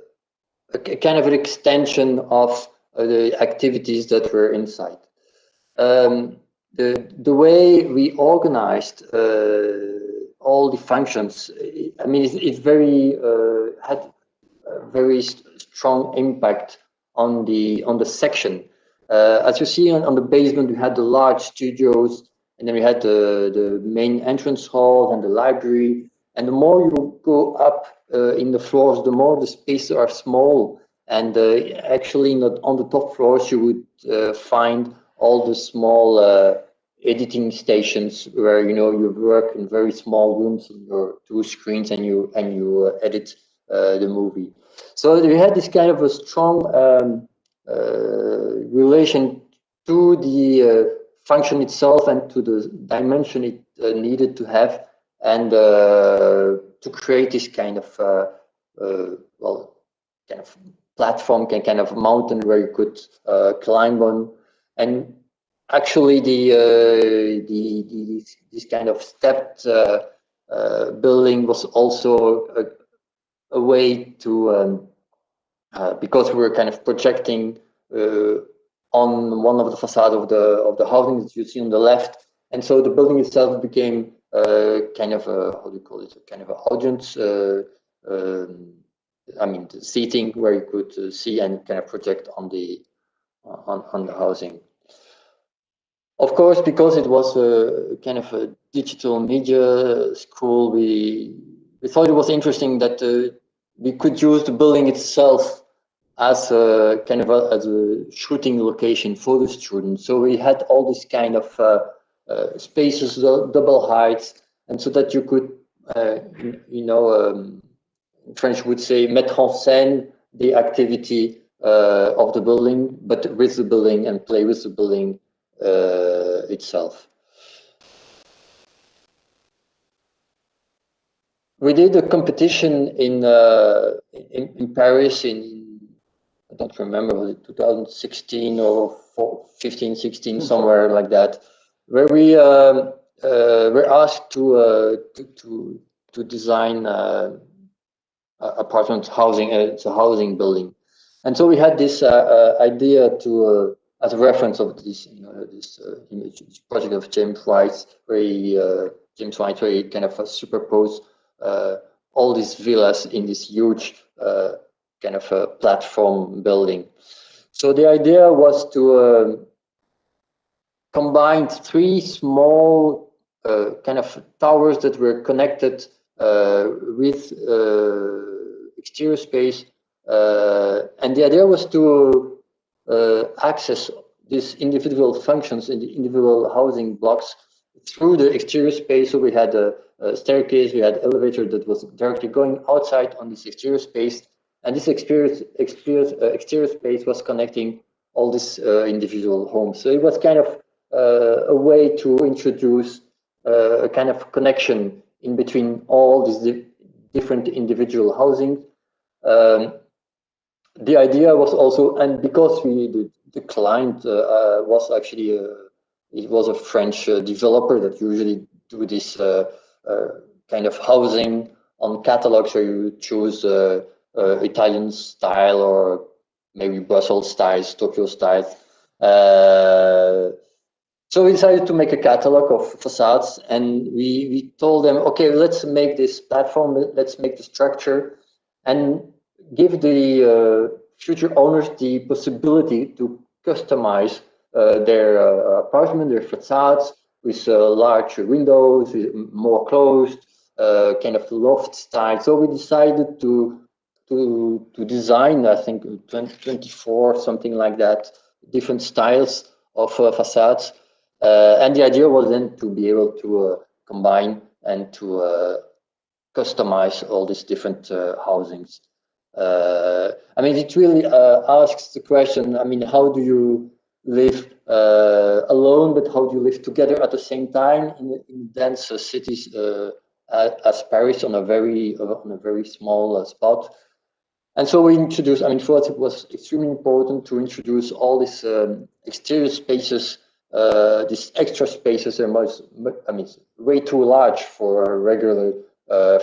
kind of an extension of the activities that were inside. The way we organized all the functions, I mean, it very had a very strong impact on the section. As you see on the basement, we had the large studios, and then we had the main entrance hall and the library. And the more you go up in the floors, the more the spaces are small. And actually, not on the top floors, you would find all the small editing stations where you work in very small rooms on your two screens, and you edit the movie. So we had this kind of a strong relation to the function itself and to the dimension it needed to have, and to create this kind of kind of platform, kind of mountain where you could climb on. And actually this kind of stepped building was also a way to because we were kind of projecting on one of the facades of the housing that you see on the left, and so the building itself became kind of a, how do you call it, kind of an audience. I mean, the seating where you could see and kind of project on the housing. Of course, because it was a kind of a digital media school, we thought it was interesting that we could use the building itself as a kind of as a shooting location for the students. So we had all this kind of spaces, double heights, and so that you could, in French would say, mettre en scène the activity of the building, but with the building, and play with the building itself. We did a competition in Paris in I don't remember, was it 2016 or 15, 16, somewhere like that, where we were asked to design apartment housing. It's a housing building, and so we had this idea to as a reference of this this image, this project of James White, where he kind of superposed all these villas in this huge kind of a platform building. So the idea was to combine three small kind of towers that were connected with exterior space, and the idea was to access these individual functions in the individual housing blocks through the exterior space. So we had a staircase, we had an elevator that was directly going outside on this exterior space, and this exterior space was connecting all these individual homes. So it was kind of a way to introduce a kind of connection in between all these different individual housing. The idea was also, and because the client was actually it was a French developer that usually do this kind of housing on catalogs, where you choose Italian style or maybe Brussels styles, Tokyo styles. So we decided to make a catalog of facades, and we told them, okay, let's make this platform, let's make the structure, and give the future owners the possibility to customize their apartment, their facades, with large windows, more closed, kind of loft style. So we decided to design, I think, 24, something like that, different styles of facades. And the idea was then to be able to combine and to customize all these different housings. I mean, it really asks the question, I mean, how do you live alone, but how do you live together at the same time in dense cities as Paris, on a very small spot? And so we introduced, I mean, for us it was extremely important to introduce all these exterior spaces, these extra spaces. Are I mean, way too large for a regular, I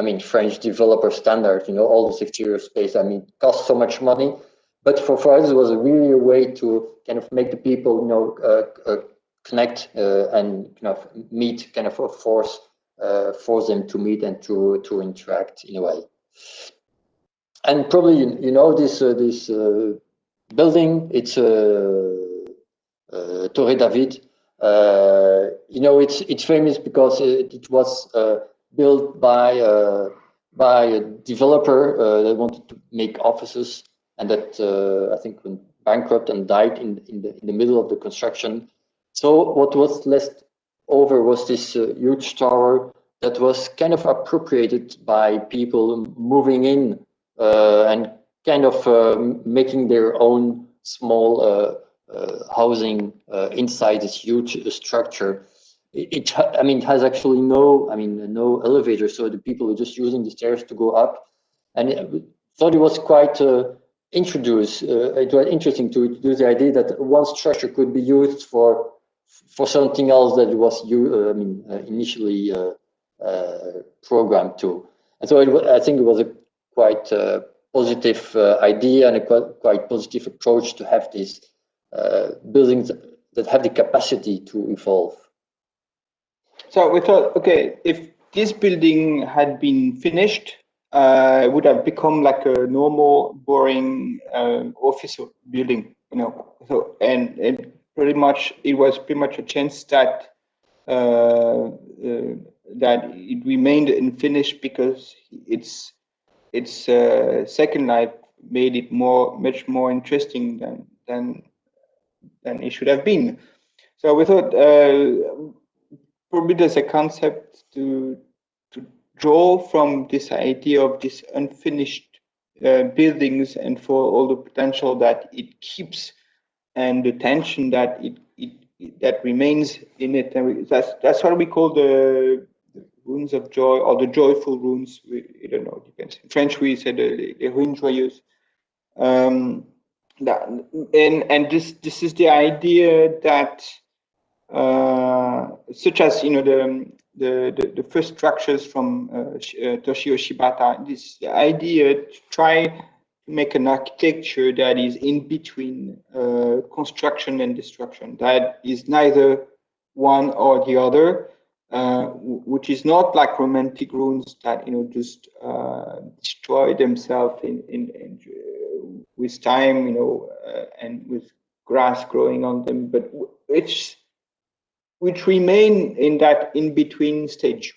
mean, French developer standard. You know, all this exterior space. I mean, costs so much money, but for us it was really a way to kind of make the people, you know, connect and kind of meet, kind of force them to meet and to interact in a way. And probably you know this building. It's Torre David. You know, it's famous because it was built by a developer that wanted to make offices, and that I think went bankrupt and died in the middle of the construction. So what was left over was this huge tower that was kind of appropriated by people moving in and kind of making their own small housing inside this huge structure. I mean, it has actually no elevator, so the people are just using the stairs to go up. And I thought it was quite it was interesting to introduce the idea that one structure could be used for something else that was initially programmed to. And so I think it was a quite positive idea and a quite positive approach to have these buildings that have the capacity to evolve. So we thought, okay, if this building had been finished, it would have become like a normal, boring office building, you know. So and it was pretty much a chance that that it remained unfinished because its second life made it much more interesting than it should have been. So we thought probably there's a concept to draw from this idea of this unfinished buildings, and for all the potential that it keeps and the tension that that remains in it. And that's what we call the runes of joy, or the joyful runes. I don't know, it depends. In French we said les ruines joyeuses. And this is the idea that such as, you know, the first structures from Toshio Shibata, this idea to try to make an architecture that is in between construction and destruction, that is neither one or the other, which is not like romantic ruins that, you know, just destroy themselves in with time, you know, and with grass growing on them, but which remain in that in-between stage,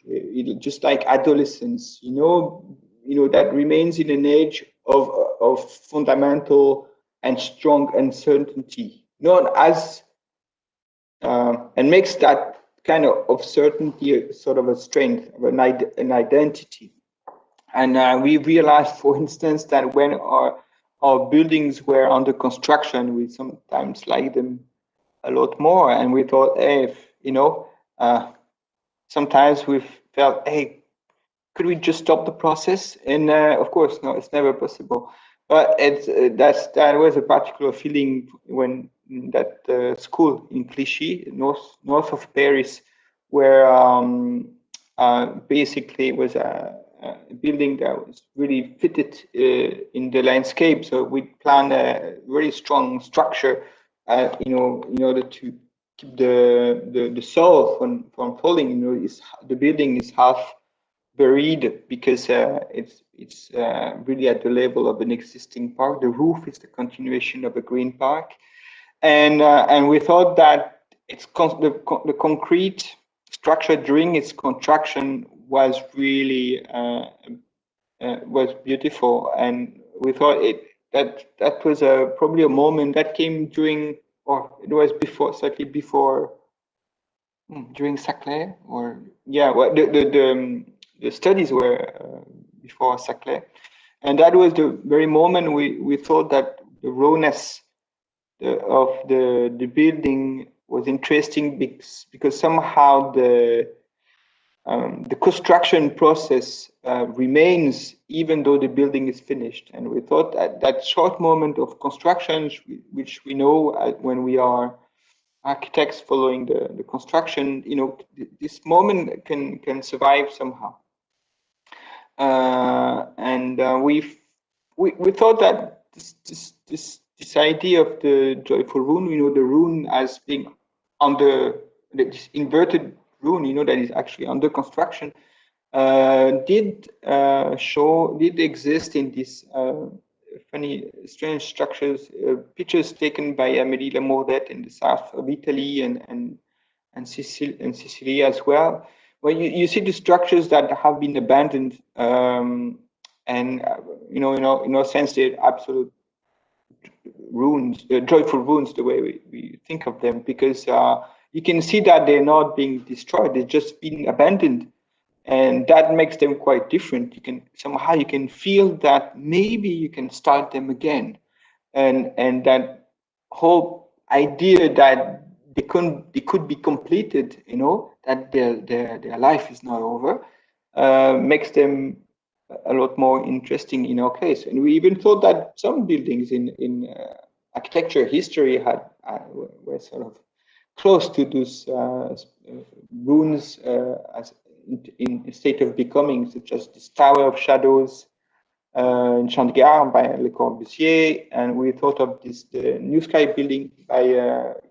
just like adolescence, you know, that remains in an age of fundamental and strong uncertainty, not as and makes that kind of certainty sort of a strength of an identity. And we realized, for instance, that when our buildings were under construction, we sometimes like them a lot more, and we thought, hey, you know, sometimes we felt, hey, could we just stop the process? And of course, no, it's never possible. But it's that was a particular feeling when that school in Clichy, north of Paris, where basically it was a building that was really fitted in the landscape. So we planned a very strong structure, in order to keep the soil from falling. The building is half buried because it's really at the level of an existing park. The roof is the continuation of a green park, and we thought that the concrete structure during its construction was really was beautiful, and we thought that was probably a moment that came during, or it was before, slightly before, during Saclay, or yeah, well, the studies were before Saclay, and that was the very moment we thought that the rawness of the building was interesting, because somehow the construction process remains even though the building is finished. And we thought that short moment of construction, which we know when we are architects following the construction, this moment can survive somehow. And we thought that this idea of the joyful rune, the rune as being under this inverted rune, that is actually under construction, did exist in these funny, strange structures, pictures taken by Amélie Lamourdette in the south of Italy and Sicily as well. Well, you see the structures that have been abandoned, and in a sense they're absolute ruins, joyful ruins, the way we think of them, because you can see that they're not being destroyed; they're just being abandoned, and that makes them quite different. You can feel that maybe you can start them again, and that whole idea that they could be completed, that their life is not over, makes them a lot more interesting in our case. And we even thought that some buildings in architecture history were sort of close to those ruins as in a state of becoming, such as this Tower of Shadows in Champ de Gare by Le Corbusier, and we thought of the New Sky building by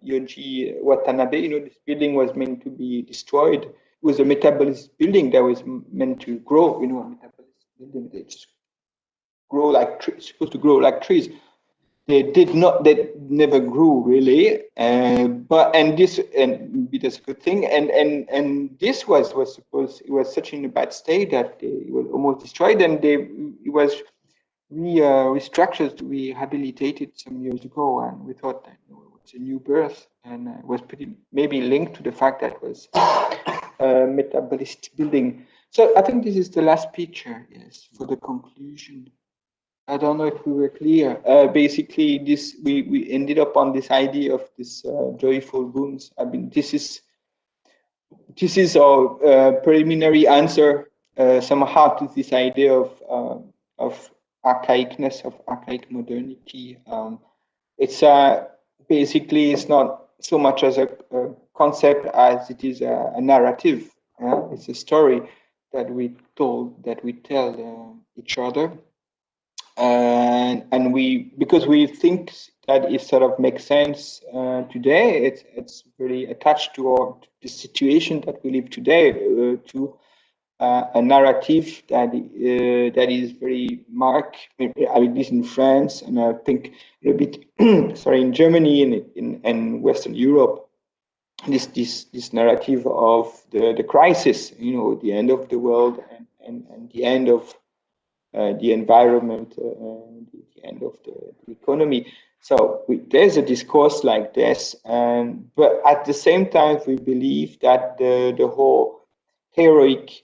Yoji Watanabe. This building was meant to be destroyed. It was a metabolist building that was meant to grow. A metabolist building, they just grow like trees, supposed to grow like trees. They did not. They never grew really. But this that's a good thing. And this was supposed. It was such in a bad state that it was almost destroyed. And it was restructured, rehabilitated some years ago. And we thought that it was a new birth, and it was maybe linked to the fact that it was a metabolist building. So I think this is the last picture. Yes, for the conclusion. I don't know if we were clear. Basically, we ended up on this idea of this joyful wounds. I mean, this is our preliminary answer somehow to this idea of archaicness, of archaic modernity. It's basically, it's not so much as a concept as it is a narrative. It's a story that we tell each other. And because we think that it sort of makes sense today, it's really attached to the situation that we live today, to a narrative that is very marked, at least in France, and I think a bit in Germany and Western Europe, this narrative of the crisis, the end of the world and the end of the environment, the end of the economy. So there's a discourse like this, but at the same time, we believe that the whole heroic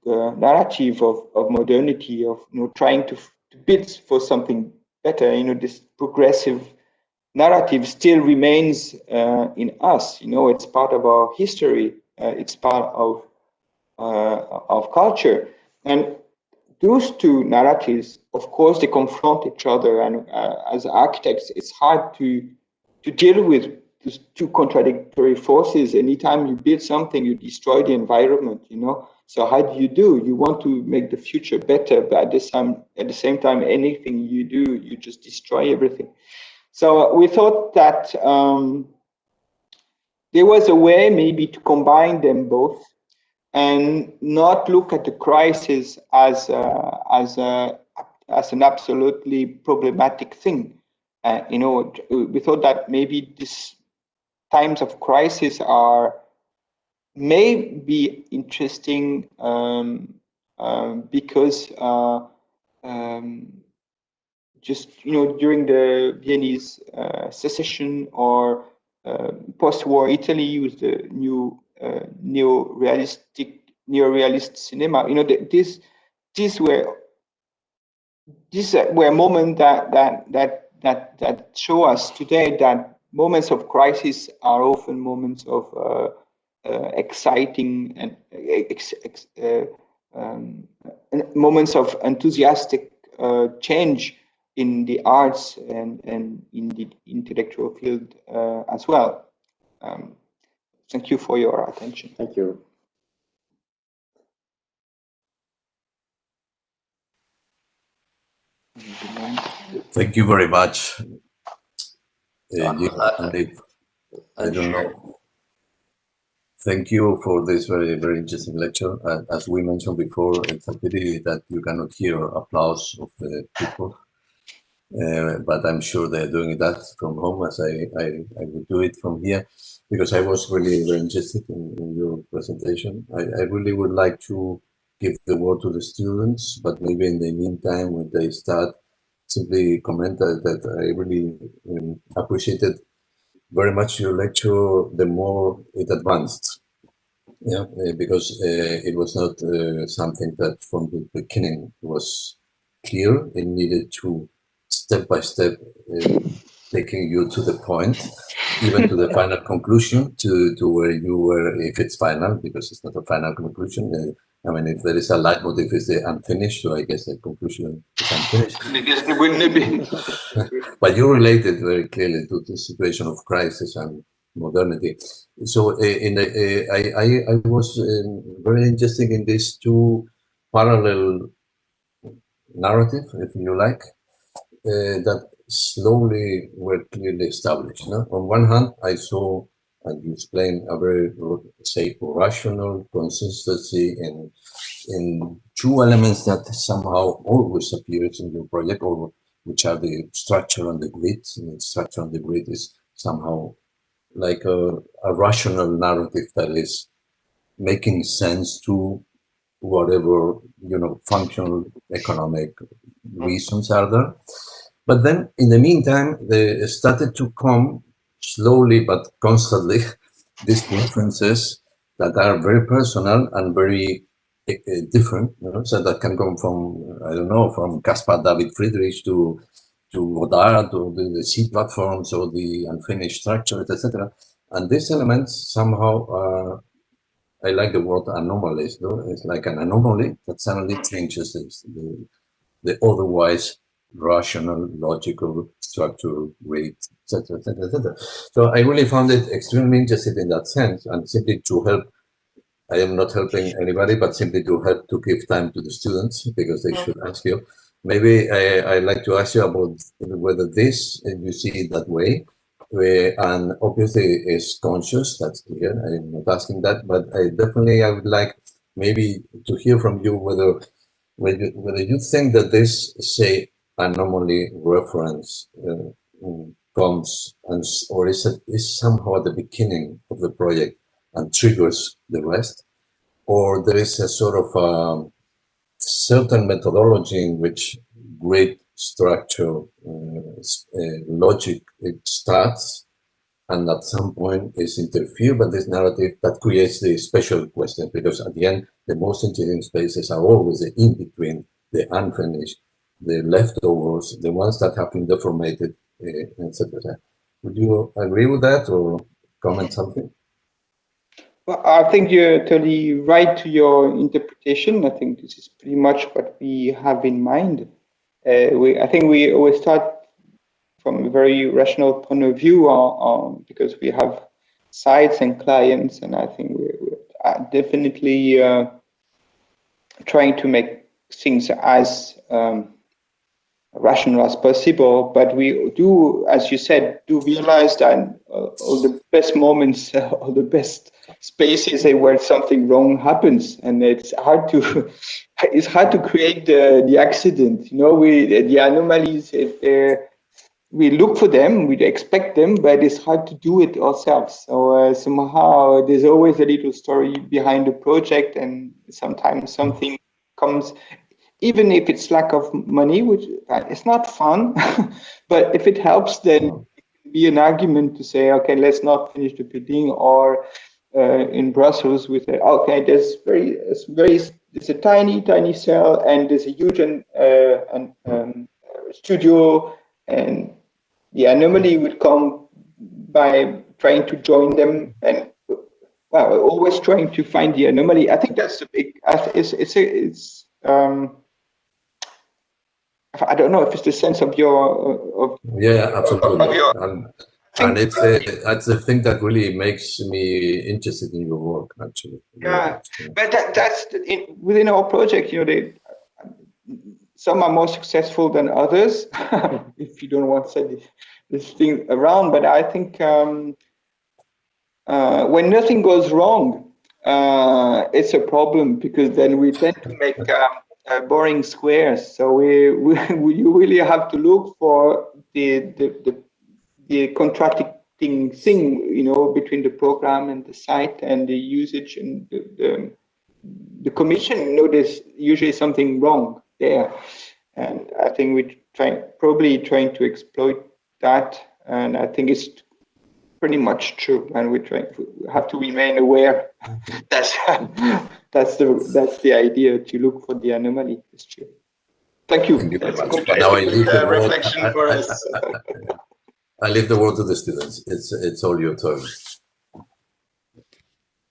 narrative of modernity, of trying to bid for something better, this progressive narrative still remains in us. It's part of our history. It's part of culture. And those two narratives, of course, they confront each other. And as architects, it's hard to deal with these two contradictory forces. Anytime you build something, you destroy the environment, you know. So how do? You want to make the future better, but at the same time, anything you do, you just destroy everything. So we thought that there was a way maybe to combine them both and not look at the crisis as an absolutely problematic thing. You know, we thought that maybe these times of crisis may be interesting because just, you know, during the Viennese secession or post-war Italy with the new neorealist cinema, you know, these were moments that show us today that moments of crisis are often moments of exciting and moments of enthusiastic change in the arts and in the intellectual field as well. Thank you for your attention. Thank you. Thank you very much. I don't know. Thank you for this very, very interesting lecture. As we mentioned before, it's a pity that you cannot hear applause of the people. But I'm sure they're doing that from home, as I will do it from here, because I was really very interested in your presentation. I really would like to give the word to the students, but maybe in the meantime, when they start, simply comment that I really appreciated very much your lecture, the more it advanced. Yeah, because it was not something that from the beginning was clear. It needed to step by step taking you to the point, even to the final conclusion, to where you were, if it's final, because it's not a final conclusion. I mean, if there is a leitmotif, it's the unfinished, so I guess the conclusion is unfinished. It wouldn't be. But you related very clearly to the situation of crisis and modernity. So I was very interested in these two parallel narrative, if you like, that slowly were clearly established. No? On one hand, I saw, and you explained, a very, say, rational consistency in two elements that somehow always appears in your project, or which are the structure and the grid. And the structure and the grid is somehow like a rational narrative that is making sense to whatever, you know, functional economic reasons are there. But then in the meantime, they started to come slowly but constantly these differences that are very personal and very different, you know, so that can come from, I don't know, from Caspar David Friedrich to Godard, to the C platforms or the unfinished structures, etc. And these elements somehow I like the word anomalies, no? It's like an anomaly that suddenly changes the otherwise rational, logical structure, rate, etc., etc., etc. So I really found it extremely interesting in that sense, and simply to help. I am not helping anybody, but simply to help to give time to the students because they should ask you. Maybe I'd like to ask you about whether this you see it that way. And obviously is conscious, that's clear. I'm not asking that, but I would like maybe to hear from you whether you think that this, say, anomaly reference comes and, or is somehow at the beginning of the project and triggers the rest, or there is a sort of certain methodology in which great structure logic it starts, and at some point is interfered by this narrative that creates the special questions, because at the end, the most interesting spaces are always the in-between, the unfinished, the leftovers, the ones that have been deformated, etc. Would you agree with that or comment something? Well, I think you're totally right to your interpretation. I think this is pretty much what we have in mind. I think we always start from a very rational point of view, because we have sites and clients, and I think we're definitely trying to make things as rational as possible, but we do, as you said, do realize that all the best moments, all the best spaces where something wrong happens, and it's hard to create the accident. You know, the anomalies. We look for them, we expect them, but it's hard to do it ourselves. So somehow there's always a little story behind the project, and sometimes something comes. Even if it's lack of money, which it's not fun, but if it helps, then it can be an argument to say, okay, let's not finish the building. Or in Brussels, we say, okay, there's a tiny cell, and there's a huge studio, and the anomaly would come by trying to join them, and well, always trying to find the anomaly. I think that's a big. I don't know if it's the sense of your. Yeah, absolutely. And it's the thing that really makes me interested in your work, actually. Yeah, but that's within our project. You know, some are more successful than others. If you don't want to say this thing around, but I think when nothing goes wrong, it's a problem, because then we tend to make boring squares. So you really have to look for the contradicting thing, you know, between the program and the site and the usage and the commission. You know, there's usually something wrong there, and I think we probably trying to exploit that, and I think it's pretty much true, and we have to remain aware. That's the idea, to look for the anomaly. It's true. Thank you. Thank you very That's much. But now I leave the word. Reflection for us. I leave the word to the students. It's all your turn.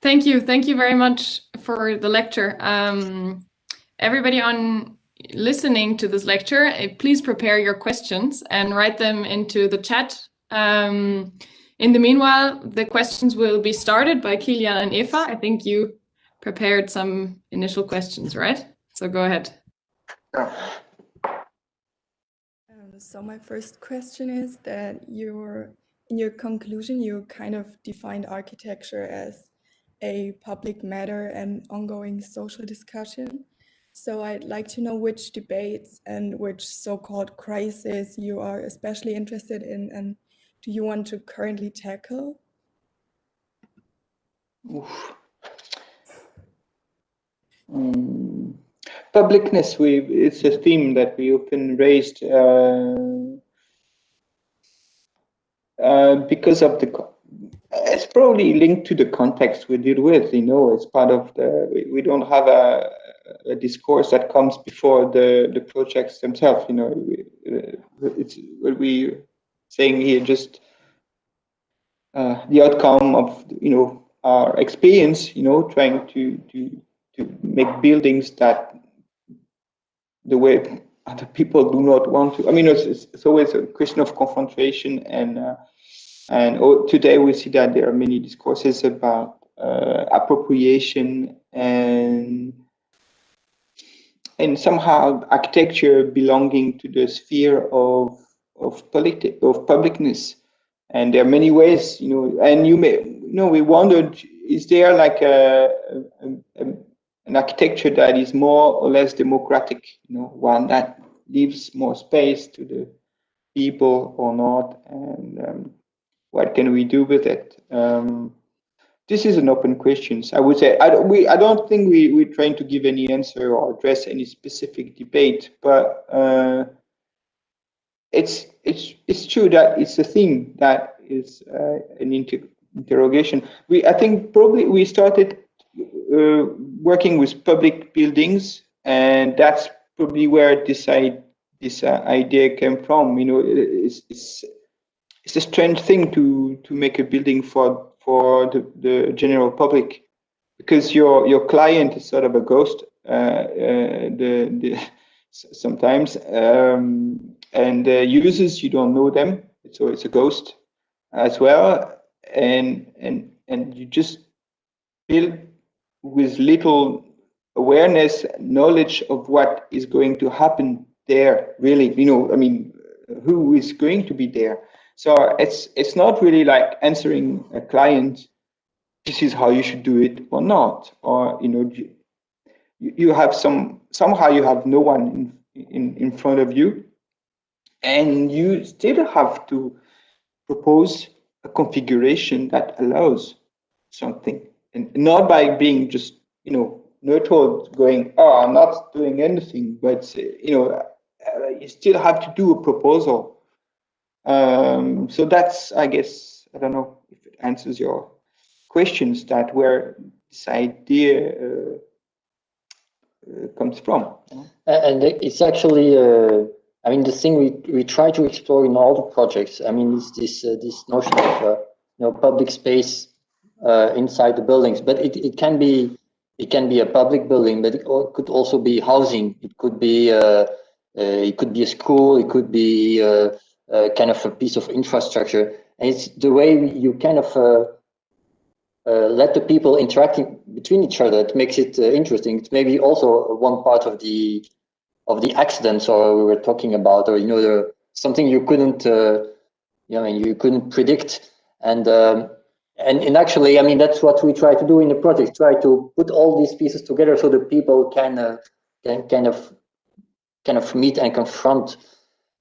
Thank you very much for the lecture. Everybody on listening to this lecture, please prepare your questions and write them into the chat. In the meanwhile, the questions will be started by Kilian and Eva. I think you prepared some initial questions, right? So go ahead. So my first question is that in your conclusion, you kind of defined architecture as a public matter and ongoing social discussion. So I'd like to know which debates and which so-called crises you are especially interested in, and do you want to currently tackle? Publicness, it's a theme that we often raised because of it's probably linked to the context we deal with. You know, it's part of we don't have a discourse that comes before the projects themselves. You know, it's what we saying here, just the outcome of, you know, our experience. You know, trying to make buildings that the way other people do not want to. I mean, it's always a question of confrontation, and today we see that there are many discourses about appropriation and somehow architecture belonging to the sphere of publicness. And there are many ways, you know, and we wondered, is there like an architecture that is more or less democratic, you know, one that leaves more space to the people or not, and what can we do with it? This is an open question. I would say I don't think we're trying to give any answer or address any specific debate, but it's true that it's a thing that is an interrogation. I think probably we started working with public buildings, and that's probably where this idea came from. You know, it's a strange thing to make a building for for the general public, because your client is sort of a ghost sometimes, and the users, you don't know them, so it's a ghost as well, and you just build with little awareness, knowledge of what is going to happen there, really, you know, I mean, who is going to be there. So it's not really like answering a client, this is how you should do it or not, or, you know, you have somehow you have no one in front of you, and you still have to propose a configuration that allows something, and not by being just, you know, neutral, going, oh, I'm not doing anything, but you know, you still have to do a proposal. So that's, I guess, I don't know if it answers your questions, that where this idea comes from. And it's actually, I mean, the thing we try to explore in all the projects, I mean, is this notion of you know, public space inside the buildings, but it can be a public building, but it could also be housing. It could be a school. It could be kind of a piece of infrastructure, and it's the way you kind of let the people interacting between each other. It makes it interesting. It's maybe also one part of the accidents, or we were talking about, or, you know, something you couldn't you know, you couldn't predict, and actually, I mean, that's what we try to do in the project, try to put all these pieces together so that people can kind of meet and confront.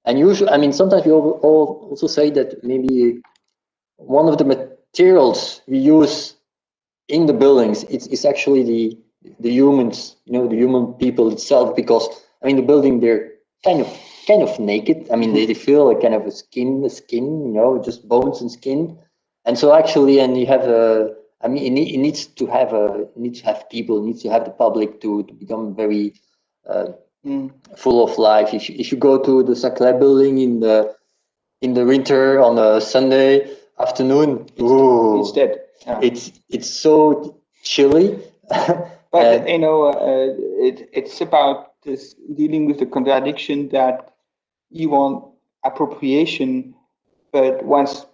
And usually, I mean, sometimes we also say that maybe one of the materials we use in the buildings, it's actually the humans, you know, the human people itself, because, I mean, the building, they're kind of naked. I mean, they feel like kind of a skin, you know, just bones and skin. And so actually, and you have I mean, it needs to have people, it needs to have the public to become very full of life. If you go to the Saclay building in the winter on a Sunday afternoon, it's dead. Yeah. It's so chilly. But you know, it's about this dealing with the contradiction that you want appropriation, but once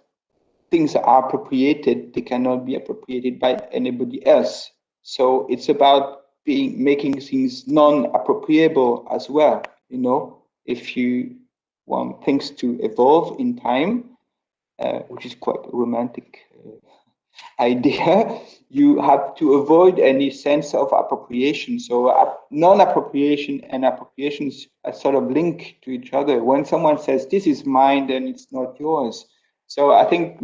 things are appropriated, they cannot be appropriated by anybody else. So it's about making things non-appropriable as well. You know, if you want things to evolve in time, which is quite a romantic idea, you have to avoid any sense of appropriation. So non-appropriation and appropriations are sort of linked to each other. When someone says, this is mine, then it's not yours. So I think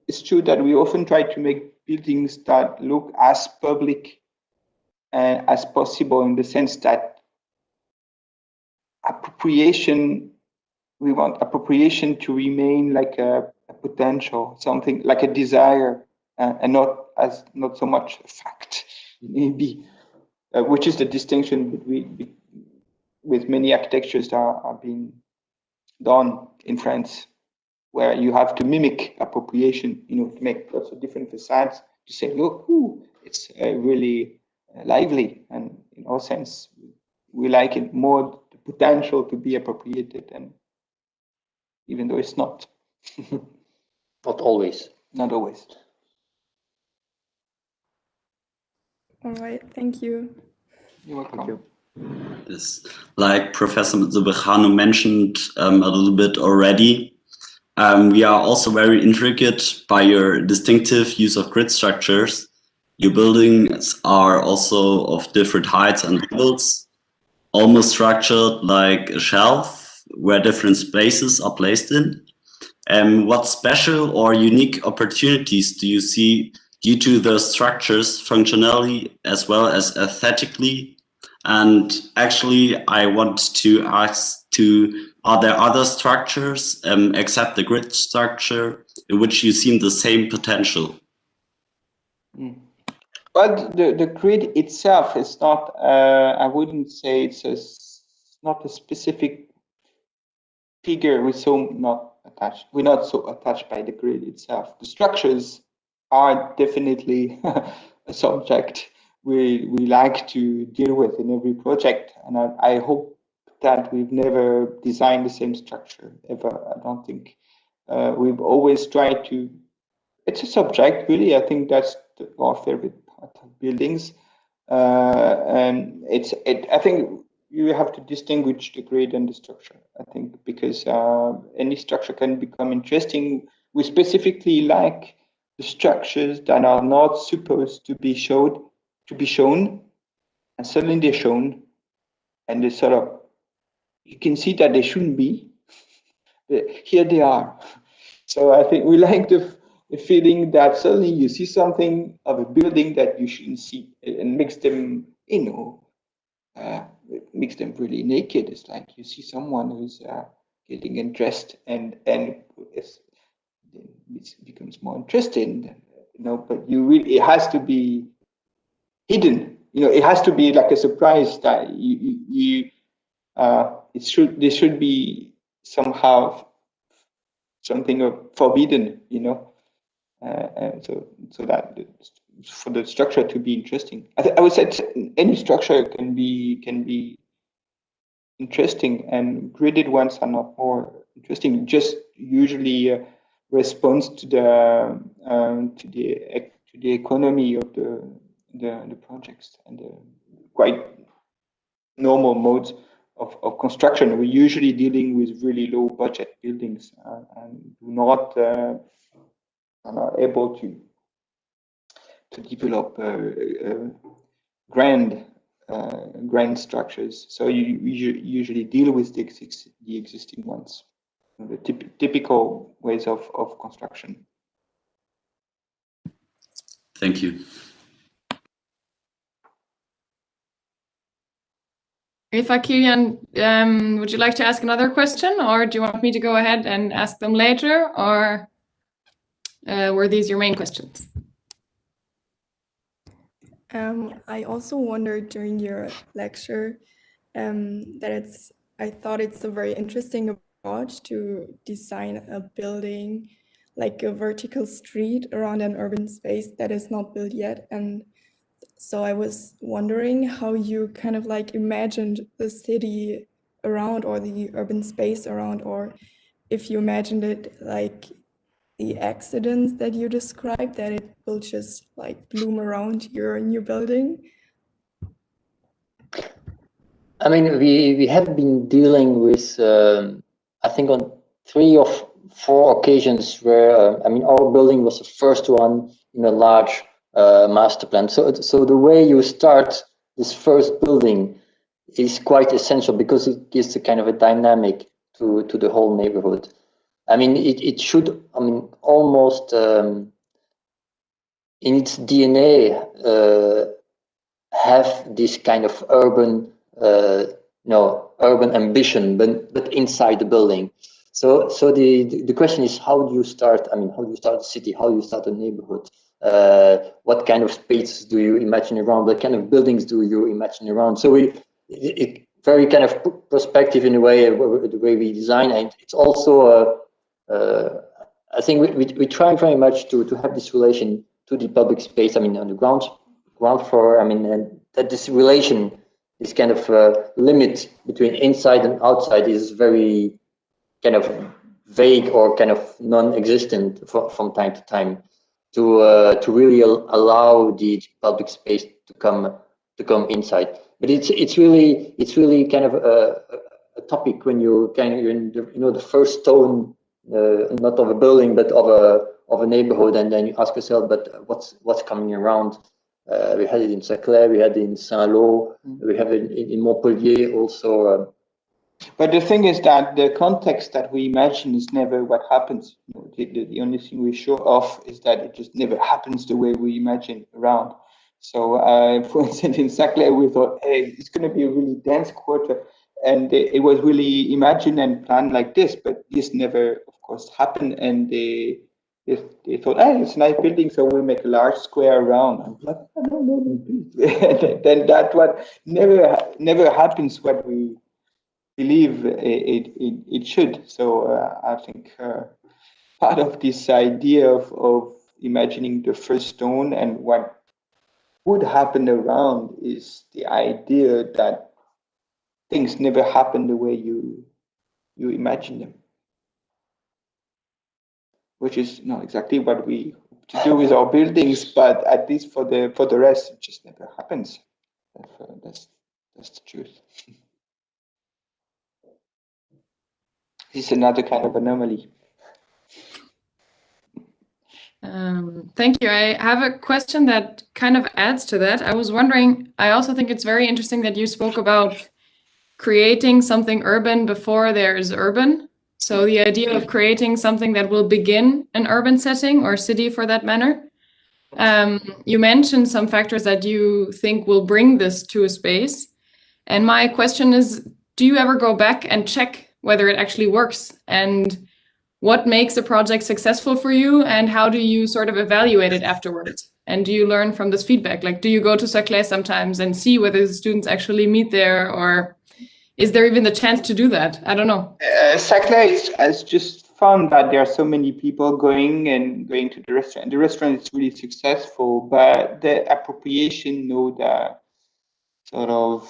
it's true that we often try to make buildings that look as public as possible, in the sense that we want appropriation to remain like a potential, something like a desire, and not so much a fact, maybe, which is the distinction with many architectures that are being done in France, where you have to mimic appropriation, you know, to make lots of different facades, to say, look, it's really lively, and in all sense, we like it more, the potential to be appropriated, and even though it's not. Not always. Not always. All right, thank you. You're welcome. Thank you. Yes. Like Professor Sobejano mentioned a little bit already, we are also very intrigued by your distinctive use of grid structures. Your buildings are also of different heights and levels, almost structured like a shelf where different spaces are placed in. What special or unique opportunities do you see due to the structures functionally as well as aesthetically? And actually, I want to ask are there other structures except the grid structure in which you see the same potential? Well, the grid itself is not, I wouldn't say not a specific figure. We're not so attached by the grid itself. The structures are definitely a subject we like to deal with in every project, and I hope that we've never designed the same structure ever. I don't think we've always tried to. It's a subject, really. I think that's our favorite part of buildings, and I think you have to distinguish the grade and the structure. I think because any structure can become interesting. We specifically like the structures that are not supposed to be shown, and suddenly they're shown, and they sort of, you can see that they shouldn't be. Here they are. So I think we like the feeling that suddenly you see something of a building that you shouldn't see, and makes them, makes them really naked. It's like you see someone who's getting undressed, and it becomes more interesting, but it has to be hidden. It has to be like a surprise that there should be somehow something forbidden, so that for the structure to be interesting. I would say any structure can be interesting, and graded ones are not more interesting. Just usually response to the economy of the projects and the quite normal modes of construction. We're usually dealing with really low budget buildings and are not able to develop grand structures. So you usually deal with the existing ones, the typical ways of construction. Thank you. Eva, Kilian, would you like to ask another question, or do you want me to go ahead and ask them later, or were these your main questions? I also wondered during your lecture I thought it's a very interesting approach to design a building, like a vertical street around an urban space that is not built yet. And so I was wondering how you kind of like imagined the city around, or the urban space around, or if you imagined it like the accidents that you described, that it will just like bloom around your new building. I mean, we have been dealing with, I think on 3 or 4 occasions where, I mean, our building was the first one in a large master plan. So the way you start this first building is quite essential, because it gives a kind of a dynamic to the whole neighborhood. I mean, it should, I mean, almost in its DNA have this kind of urban urban ambition, but inside the building. So the question is, how do you start? I mean, how do you start a city? How do you start a neighborhood? What kind of spaces do you imagine around? What kind of buildings do you imagine around? So it very kind of perspective in a way, the way we design, and it's also I think we try very much to have this relation to the public space. I mean, on the ground floor. I mean, and that this relation, this kind of limit between inside and outside, is very kind of vague or kind of non-existent from time to time, to really allow the public space to come inside. But it's really kind of a topic when you kind of in the first stone, not of a building but of a neighborhood, and then you ask yourself, but what's coming around? We had it in Saclay, we had it in Saint-Lô, we have it in Montpellier also. But the thing is that the context that we imagine is never what happens. The only thing we show off is that it just never happens the way we imagine around. So, for instance, in Saclay, we thought, hey, it's going to be a really dense quarter. And it was really imagined and planned like this, but this never, of course, happened. And they thought, hey, it's a nice building, so we'll make a large square around. I'm like, no. Then that what never happens what we believe it should. So I think part of this idea of imagining the first stone, and what would happen around is the idea that things never happen the way you imagine them, which is not exactly what we hope to do with our buildings, but at least for the rest, it just never happens. That's the truth. This is another kind of anomaly. Thank you. I have a question that kind of adds to that. I was wondering, I also think it's very interesting that you spoke about creating something urban before there is urban. So the idea of creating something that will begin an urban setting or city for that matter. You mentioned some factors that you think will bring this to a space. And my question is, do you ever go back and check whether it actually works? And what makes a project successful for you, and how do you sort of evaluate it afterwards? And do you learn from this feedback? Like, do you go to Saclay sometimes and see whether the students actually meet there, or is there even the chance to do that? I don't know. Saclay has just found that there are so many people going to the restaurant. The restaurant is really successful, but the appropriation, the sort of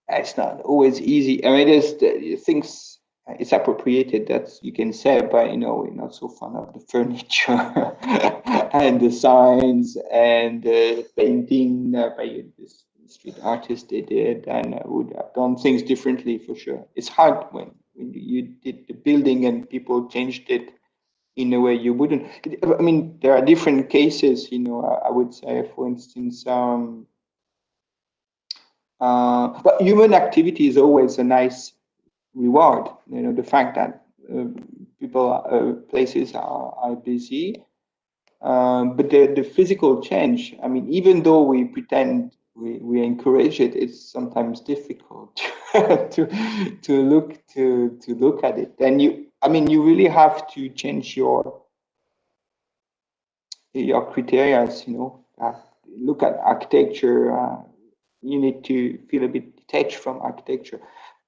it's not always easy. I mean, there's things. It's appropriated, that's you can say, but we're not so fond of the furniture and the signs and the painting by the street artist they did, and would have done things differently for sure. It's hard when you did the building and people changed it in a way you wouldn't. I mean, there are different cases. I would say, for instance, but human activity is always a nice reward. The fact that places are busy, but the physical change. I mean, even though we pretend we encourage it, it's sometimes difficult to look at it. And you really have to change your criteria. Look at architecture. You need to feel a bit detached from architecture.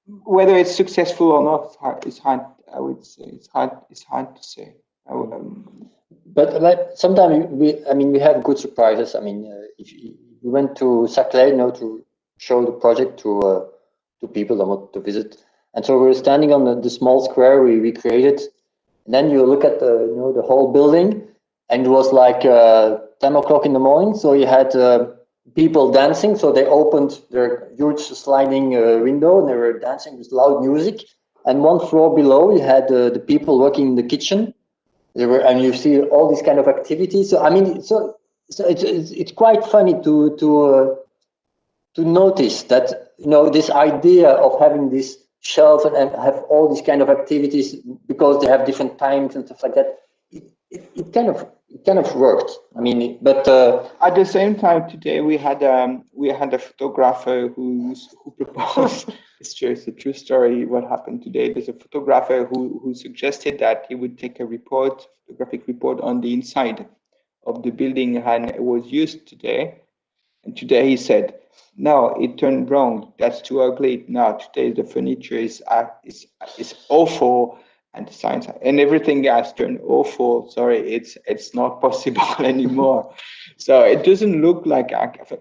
Whether it's successful or not, it's hard. I would say it's hard to say. But like sometimes we have good surprises. I mean, if we went to Saclay, to show the project to people that want to visit, and so we were standing on the small square we created, and then you look at the whole building, and it was like 10 o'clock in the morning. So you had people dancing, so they opened their huge sliding window and they were dancing with loud music. And one floor below, you had the people working in the kitchen. And you see all these kind of activities. So I mean, so it's quite funny to notice that this idea of having this shelf and have all these kind of activities because they have different times and stuff like that. It kind of worked. I mean, but at the same time today we had a photographer who proposed. It's a true story. What happened today? There's a photographer who suggested that he would take a photographic report on the inside of the building, and it was used today. And today he said, "No, it turned wrong. That's too ugly. Now today the furniture is awful." And the signs and everything has turned awful. Sorry, it's not possible anymore. So it doesn't look like.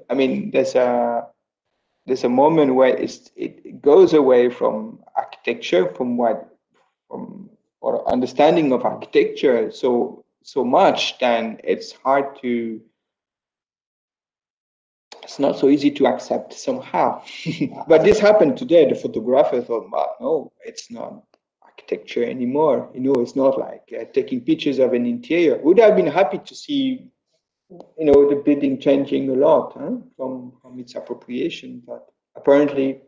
I mean, there's a moment where it goes away from architecture, from or understanding of architecture so much, then it's hard to. It's not so easy to accept somehow. But this happened today. The photographer thought, well, no, it's not architecture anymore. It's not like taking pictures of an interior. Would have been happy to see, the building changing a lot from its appropriation, but apparently.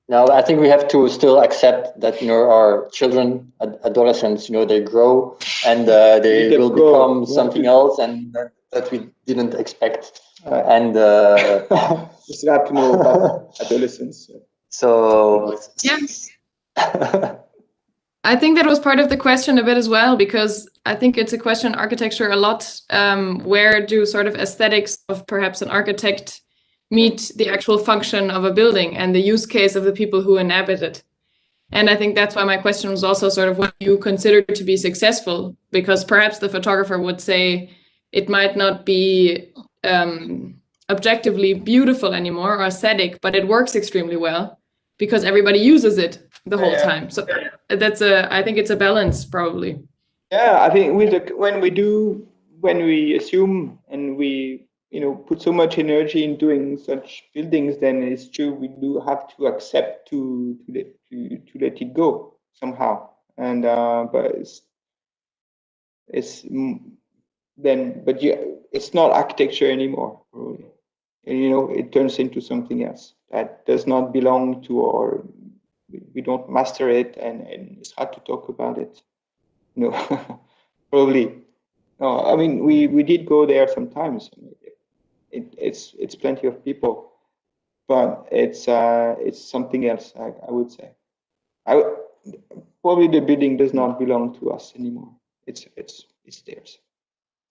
Now I think we have to still accept that our children, adolescents, they grow and they will become something else, and that we didn't expect. And just have to know about adolescents. So yes. I think that was part of the question a bit as well, because I think it's a question in architecture a lot. Where do sort of aesthetics of perhaps an architect meet the actual function of a building and the use case of the people who inhabit it? And I think that's why my question was also sort of what you consider to be successful, because perhaps the photographer would say it might not be objectively beautiful anymore or aesthetic, but it works extremely well because everybody uses it the whole time. So that's I think it's a balance probably. Yeah, I think when we assume and we put so much energy in doing such buildings, then it's true we do have to accept to let it go somehow. And but it's not architecture anymore, really. And, it turns into something else that does not belong to our. We don't master it, and it's hard to talk about it. Probably. No, I mean we did go there sometimes. It's plenty of people, but it's something else. I would say. Probably the building does not belong to us anymore. It's theirs.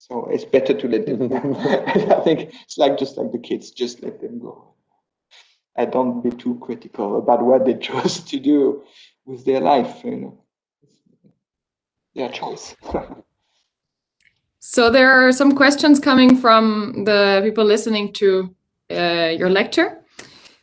So it's better to let them go. I think it's just like the kids, just let them go. I don't be too critical about what they chose to do with their life, their choice. So there are some questions coming from the people listening to your lecture.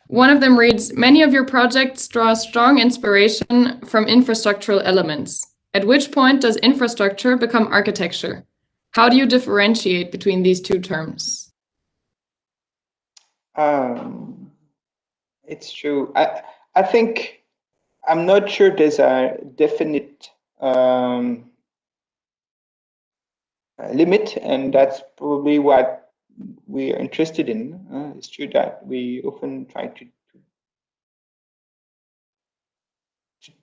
One of them reads, many of your projects draw strong inspiration from infrastructural elements. At which point does infrastructure become architecture? How do you differentiate between these two terms? It's true. I think I'm not sure there's a definite limit, and that's probably what we are interested in. It's true that we often try to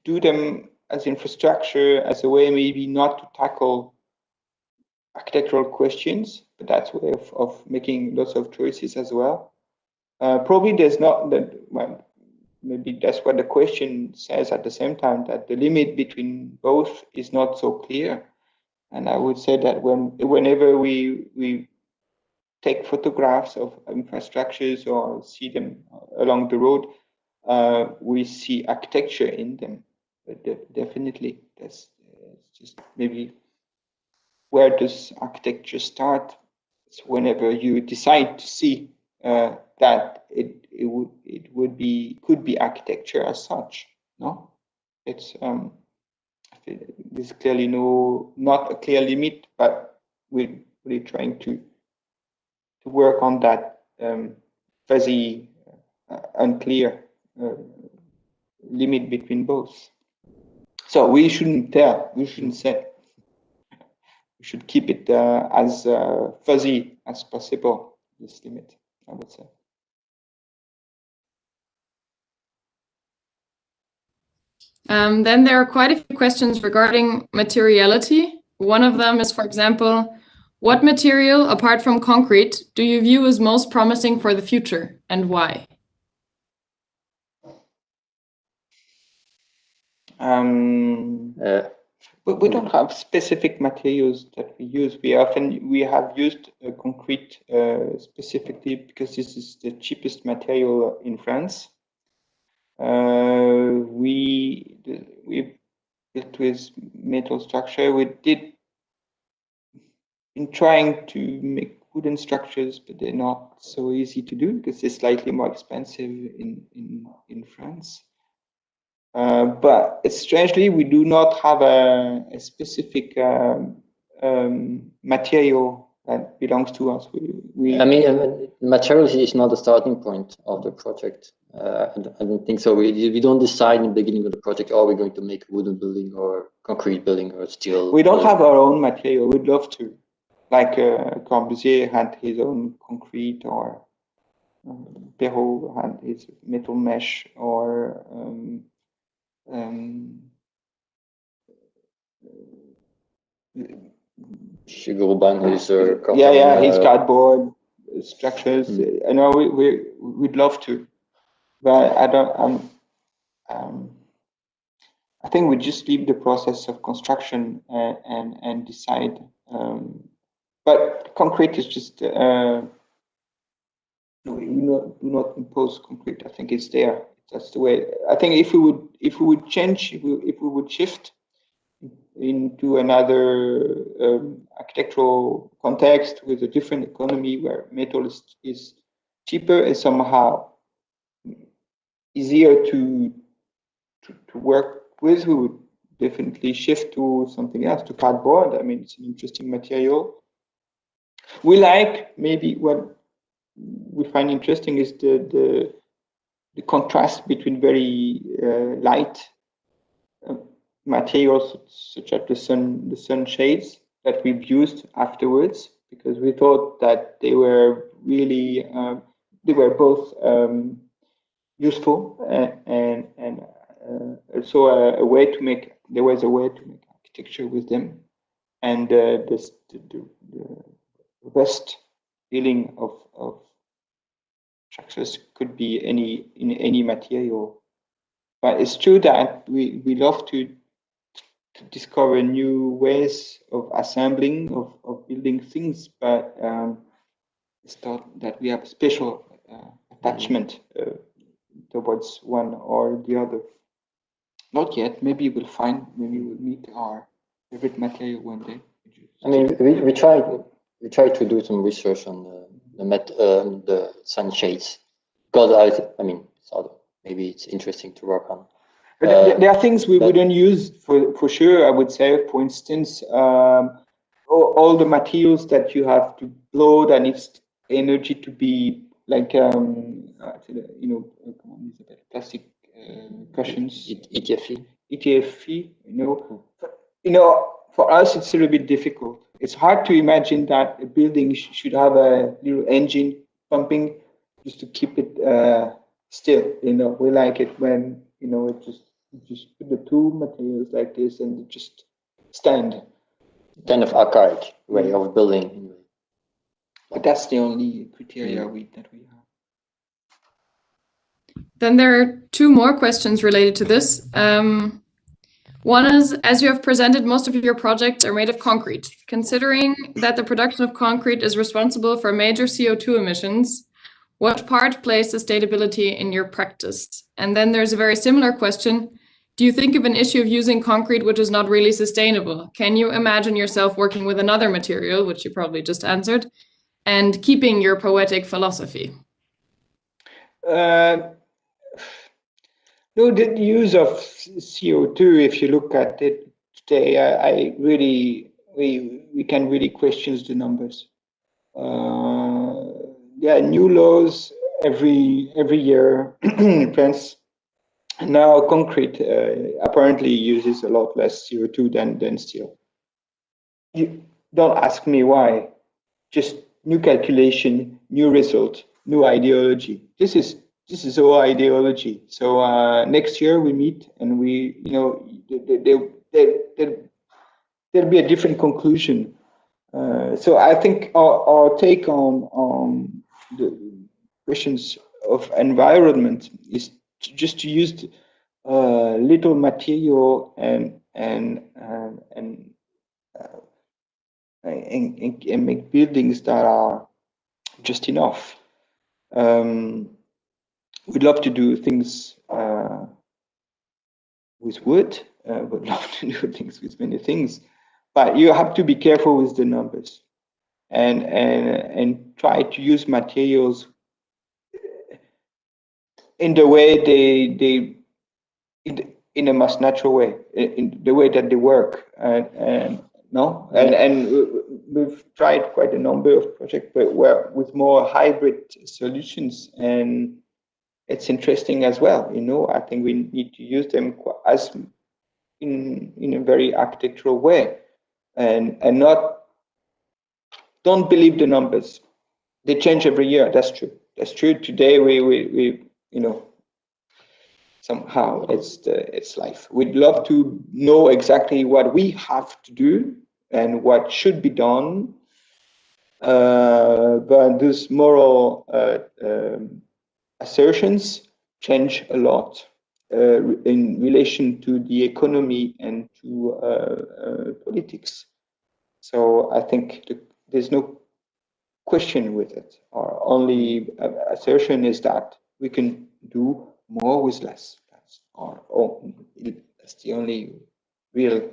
do them as infrastructure, as a way maybe not to tackle architectural questions, but that's a way of making lots of choices as well. Probably there's not that. Well, maybe that's what the question says at the same time, that the limit between both is not so clear. And I would say that whenever we take photographs of infrastructures or see them along the road, we see architecture in them. But definitely, that's just maybe where does architecture start? It's whenever you decide to see that it could be architecture as such. No, it's there's clearly not a clear limit, but we're really trying to work on that fuzzy, unclear limit between both. So we shouldn't say. We should keep it as fuzzy as possible, this limit, I would say. Then there are quite a few questions regarding materiality. One of them is, for example, what material, apart from concrete, do you view as most promising for the future, and why? We don't have specific materials that we use. We have used concrete specifically because this is the cheapest material in France. We built with metal structure. We did been trying to make wooden structures, but they're not so easy to do because they're slightly more expensive in France. But strangely, we do not have a specific material that belongs to us. I mean, materials is not the starting point of the project. I don't think so. We don't decide in the beginning of the project, oh, we're going to make a wooden building or concrete building or steel. We don't have our own material. We'd love to. Like Corbusier had his own concrete, or Perrault had his metal mesh, or Urban is his cardboard structures. I know we'd love to, but I don't. I think we just leave the process of construction and decide. But concrete is just we do not impose concrete. I think it's there. That's the way. I think if we would change, if we would shift into another architectural context with a different economy where metal is cheaper and somehow easier to work with, we would definitely shift to something else, to cardboard. I mean, it's an interesting material. We like, maybe what we find interesting is the contrast between very light materials such as the sun shades that we've used afterwards, because we thought that they were really they were both useful and also a way to make, there was a way to make architecture with them, and the best feeling of structures could be in any material. But it's true that we love to discover new ways of assembling, of building things, but it's thought that we have a special attachment towards one or the other. Not yet. Maybe we'll find. Maybe we'll meet our favorite material one day. I mean, we try to do some research on the sunshades, because I mean, maybe it's interesting to work on. There are things we wouldn't use for sure. I would say, for instance, all the materials that you have to blow, that needs energy to be like plastic cushions. ETFE. For us, it's a little bit difficult. It's hard to imagine that a building should have a little engine pumping just to keep it still. We like it when it just put the two materials like this and it just stand. Kind of archaic way of building. But that's the only criteria that we have. Then there are two more questions related to this. One is, as you have presented, most of your projects are made of concrete. Considering that the production of concrete is responsible for major CO2 emissions, what part plays sustainability in your practice? And then there's a very similar question. Do you think of an issue of using concrete which is not really sustainable? Can you imagine yourself working with another material, which you probably just answered, and keeping your poetic philosophy? No, the use of CO2, if you look at it today, we can really question the numbers. There are new laws every year in France. Now concrete apparently uses a lot less CO2 than steel. You don't ask me why. Just new calculation, new result, new ideology. This is our ideology. So next year we meet and there'll be a different conclusion. So I think our take on the questions of environment is just to use little material and make buildings that are just enough. We'd love to do things with wood. We'd love to do things with many things, but you have to be careful with the numbers and try to use materials in the way they in a most natural way, in the way that they work. And we've tried quite a number of projects, but with more hybrid solutions, and it's interesting as well. I think we need to use them as in a very architectural way, and don't believe the numbers. They change every year. That's true. Today we somehow it's life. We'd love to know exactly what we have to do and what should be done, but these moral assertions change a lot in relation to the economy and to politics. So I think there's no question with it. Our only assertion is that we can do more with less. That's the only real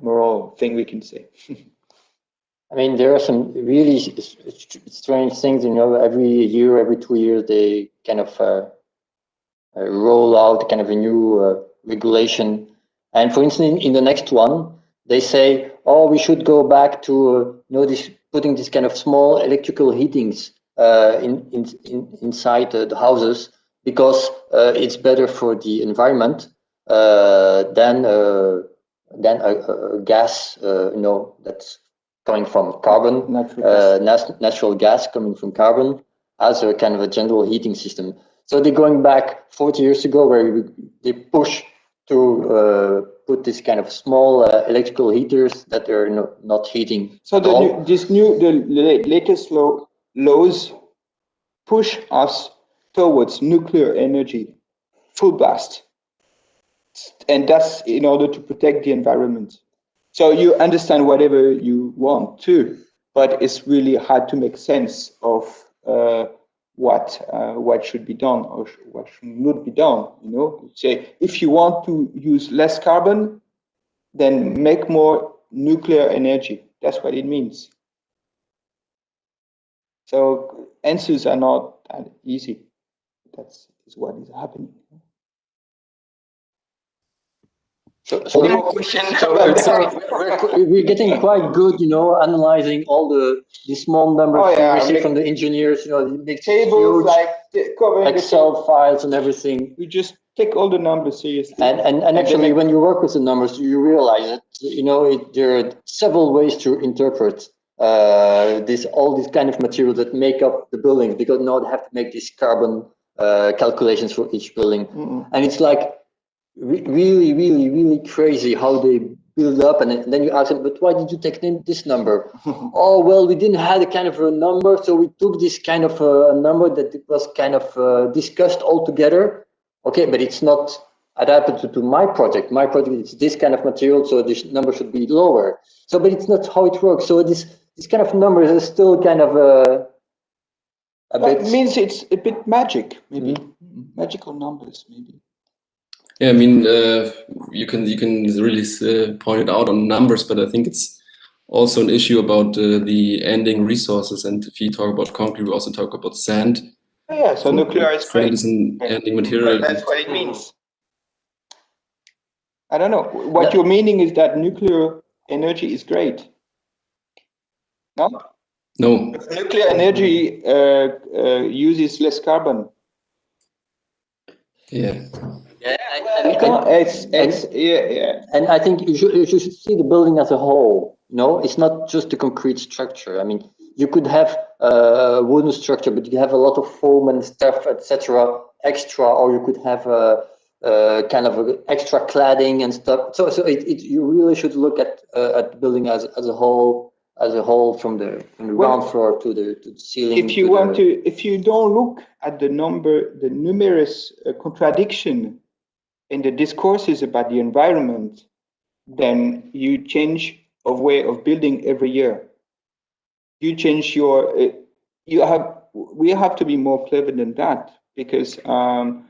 moral thing we can say. I mean, there are some really strange things, you know, every year, every 2 years, they kind of roll out kind of a new regulation. And for instance, in the next one, they say, oh, we should go back to, you know, putting this kind of small electrical heatings inside the houses, because it's better for the environment than a gas, you know, that's coming from carbon, natural gas coming from carbon, as a kind of a general heating system. So they're going back 40 years ago, where they push to put this kind of small electrical heaters that are not heating. So the latest laws push us towards nuclear energy, full blast, and that's in order to protect the environment. So you understand whatever you want to, but it's really hard to make sense of what should be done or what should not be done. You know, say if you want to use less carbon, then make more nuclear energy. That's what it means. So answers are not that easy. That's what is happening. So no question. We're getting quite good, you know, analyzing all the small numbers we receive from the engineers, you know, the big tables, like Excel files and everything. We just take all the numbers seriously. And actually, when you work with the numbers, you realize that, you know, there are several ways to interpret all this kind of material that make up the buildings, because now they have to make these carbon calculations for each building. And it's like really, really, really crazy how they build up, and then you ask them, but why did you take this number? Oh, well, we didn't have a kind of a number, so we took this kind of a number that was kind of discussed all together. Okay, but it's not adapted to my project. My project is this kind of material, so this number should be lower. So, but it's not how it works. So this kind of numbers is still kind of a bit. It means it's a bit magic, maybe magical numbers, maybe. Yeah, I mean, you can really point it out on numbers, but I think it's also an issue about the ending resources. And if you talk about concrete, we also talk about sand. Yeah, so nuclear is great. Sand is an ending material. That's what it means. I don't know. What you're meaning is that nuclear energy is great. No? No. Nuclear energy uses less carbon. Yeah. And I think you should see the building as a whole. No, it's not just the concrete structure. I mean, you could have a wooden structure, but you have a lot of foam and stuff, etc. extra, or you could have a kind of extra cladding and stuff. So you really should look at the building as a whole. From the ground floor to the ceiling. If you don't look at the numerous contradiction in the discourses about the environment, then you change a way of building every year. You change we have to be more clever than that, because Clichy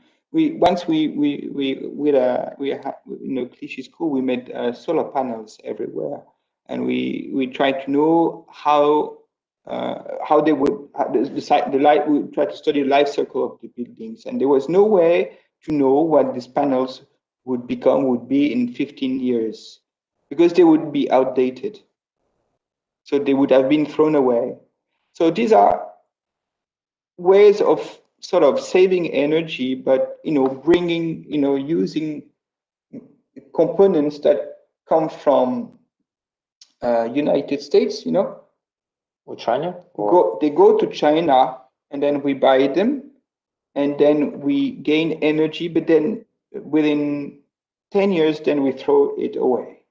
school, we made solar panels everywhere. And we tried to know how they would we tried to study the life cycle of the buildings, and there was no way to know what these panels would be in 15 years, because they would be outdated. So they would have been thrown away. So these are ways of sort of saving energy, but using components that come from United States, or China. They go to China, and then we buy them, and then we gain energy, but then within 10 years, then we throw it away.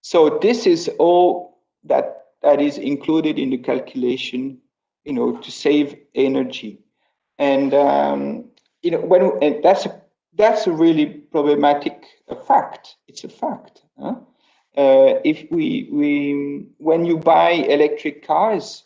So this is all that is included in the calculation, to save energy, and that's a really problematic fact. It's a fact. Huh? When you buy electric cars,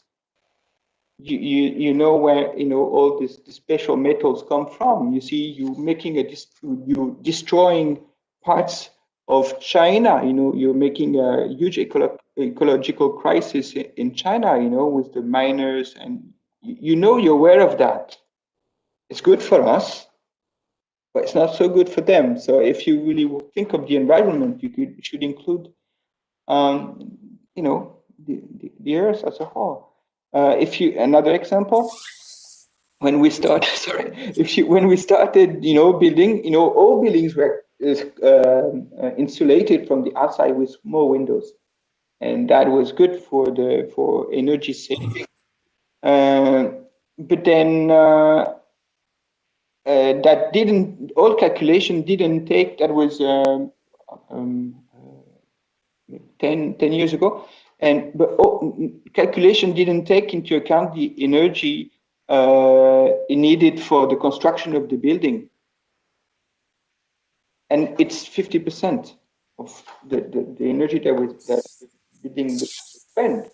you know where all the special metals come from. You see, you destroying parts of China. You're making a huge ecological crisis in China. With the miners, and you're aware of that. It's good for us, but it's not so good for them. So if you really think of the environment, you should include, the earth as a whole. Another example, when we started, when we started, building, all buildings were insulated from the outside with more windows, and that was good for energy saving. But then that all calculation didn't take. That was 10 years ago. But calculation didn't take into account the energy needed for the construction of the building. And it's 50% of the energy that building spend.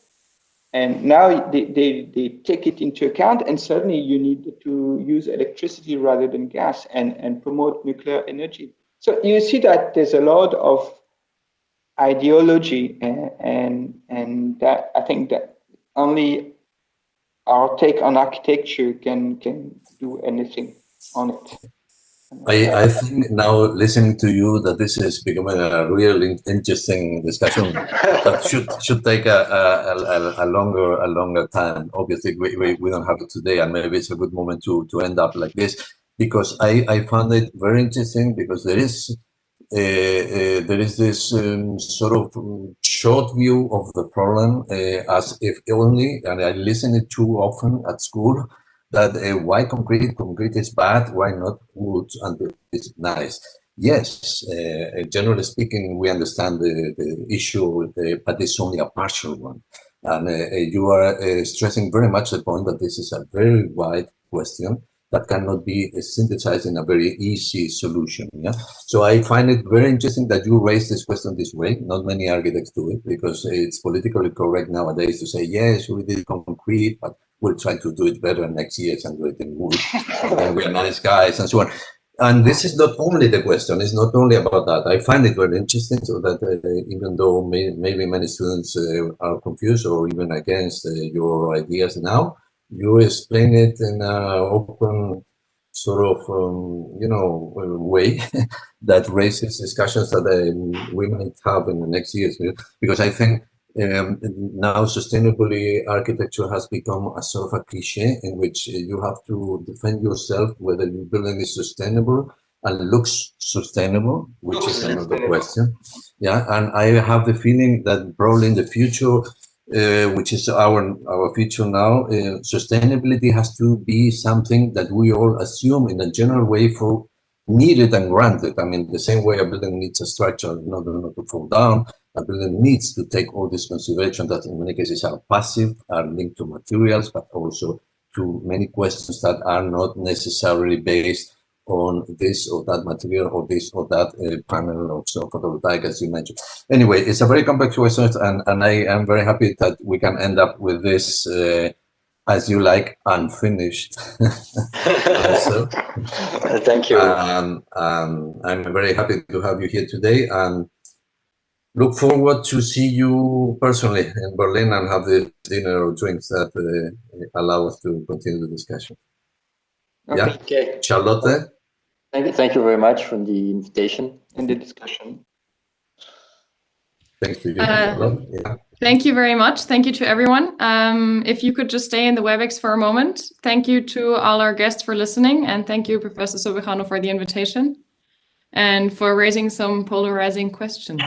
And now they take it into account, and suddenly you need to use electricity rather than gas and promote nuclear energy. So you see that there's a lot of ideology, and that I think that only our take on architecture can do anything on it. I think now, listening to you, that this is becoming a really interesting discussion that should take a longer time. Obviously, we don't have it today, and maybe it's a good moment to end up like this, because I found it very interesting, because there is this sort of short view of the problem, as if only, and I listen it too often at school, that why concrete is bad, why not wood, and it's nice. Yes, generally speaking, we understand the issue, but it's only a partial one. And you are stressing very much the point that this is a very wide question that cannot be synthesized in a very easy solution. Yeah. So I find it very interesting that you raise this question this way. Not many architects do it, because it's politically correct nowadays to say, yes, we did concrete, but we'll try to do it better next year and do it in wood. And we're nice guys and so on. And this is not only the question, it's not only about that. I find it very interesting, so that even though maybe many students are confused or even against your ideas now, you explain it in an open sort of, way that raises discussions that we might have in the next years. Because I think now sustainability architecture has become a sort of a cliche in which you have to defend yourself whether your building is sustainable and looks sustainable, which is another question. Yeah, and I have the feeling that probably in the future, which is our future now, sustainability has to be something that we all assume in a general way for needed and granted. I mean, the same way a building needs a structure in order not to fall down, a building needs to take all this consideration that in many cases are passive, are linked to materials, but also to many questions that are not necessarily based on this or that material or this or that panel of photovoltaic, as you mentioned. Anyway, it's a very complex question, and I am very happy that we can end up with this, as you like, unfinished answer. Thank you. I'm very happy to have you here today, and look forward to see you personally in Berlin and have the dinner or drinks that allow us to continue the discussion. Okay. Yeah, Okay. Charlotte. Thank you very much for the invitation and the discussion. Thanks to you, Charlotte. Yeah. Thank you very much. Thank you to everyone. If you could just stay in the WebEx for a moment. Thank you to all our guests for listening, and thank you, Professor Sobejano, for the invitation and for raising some polarizing questions.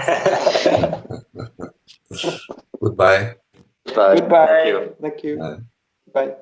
Goodbye. Bye. Goodbye. Thank you. Thank you. Bye. Bye.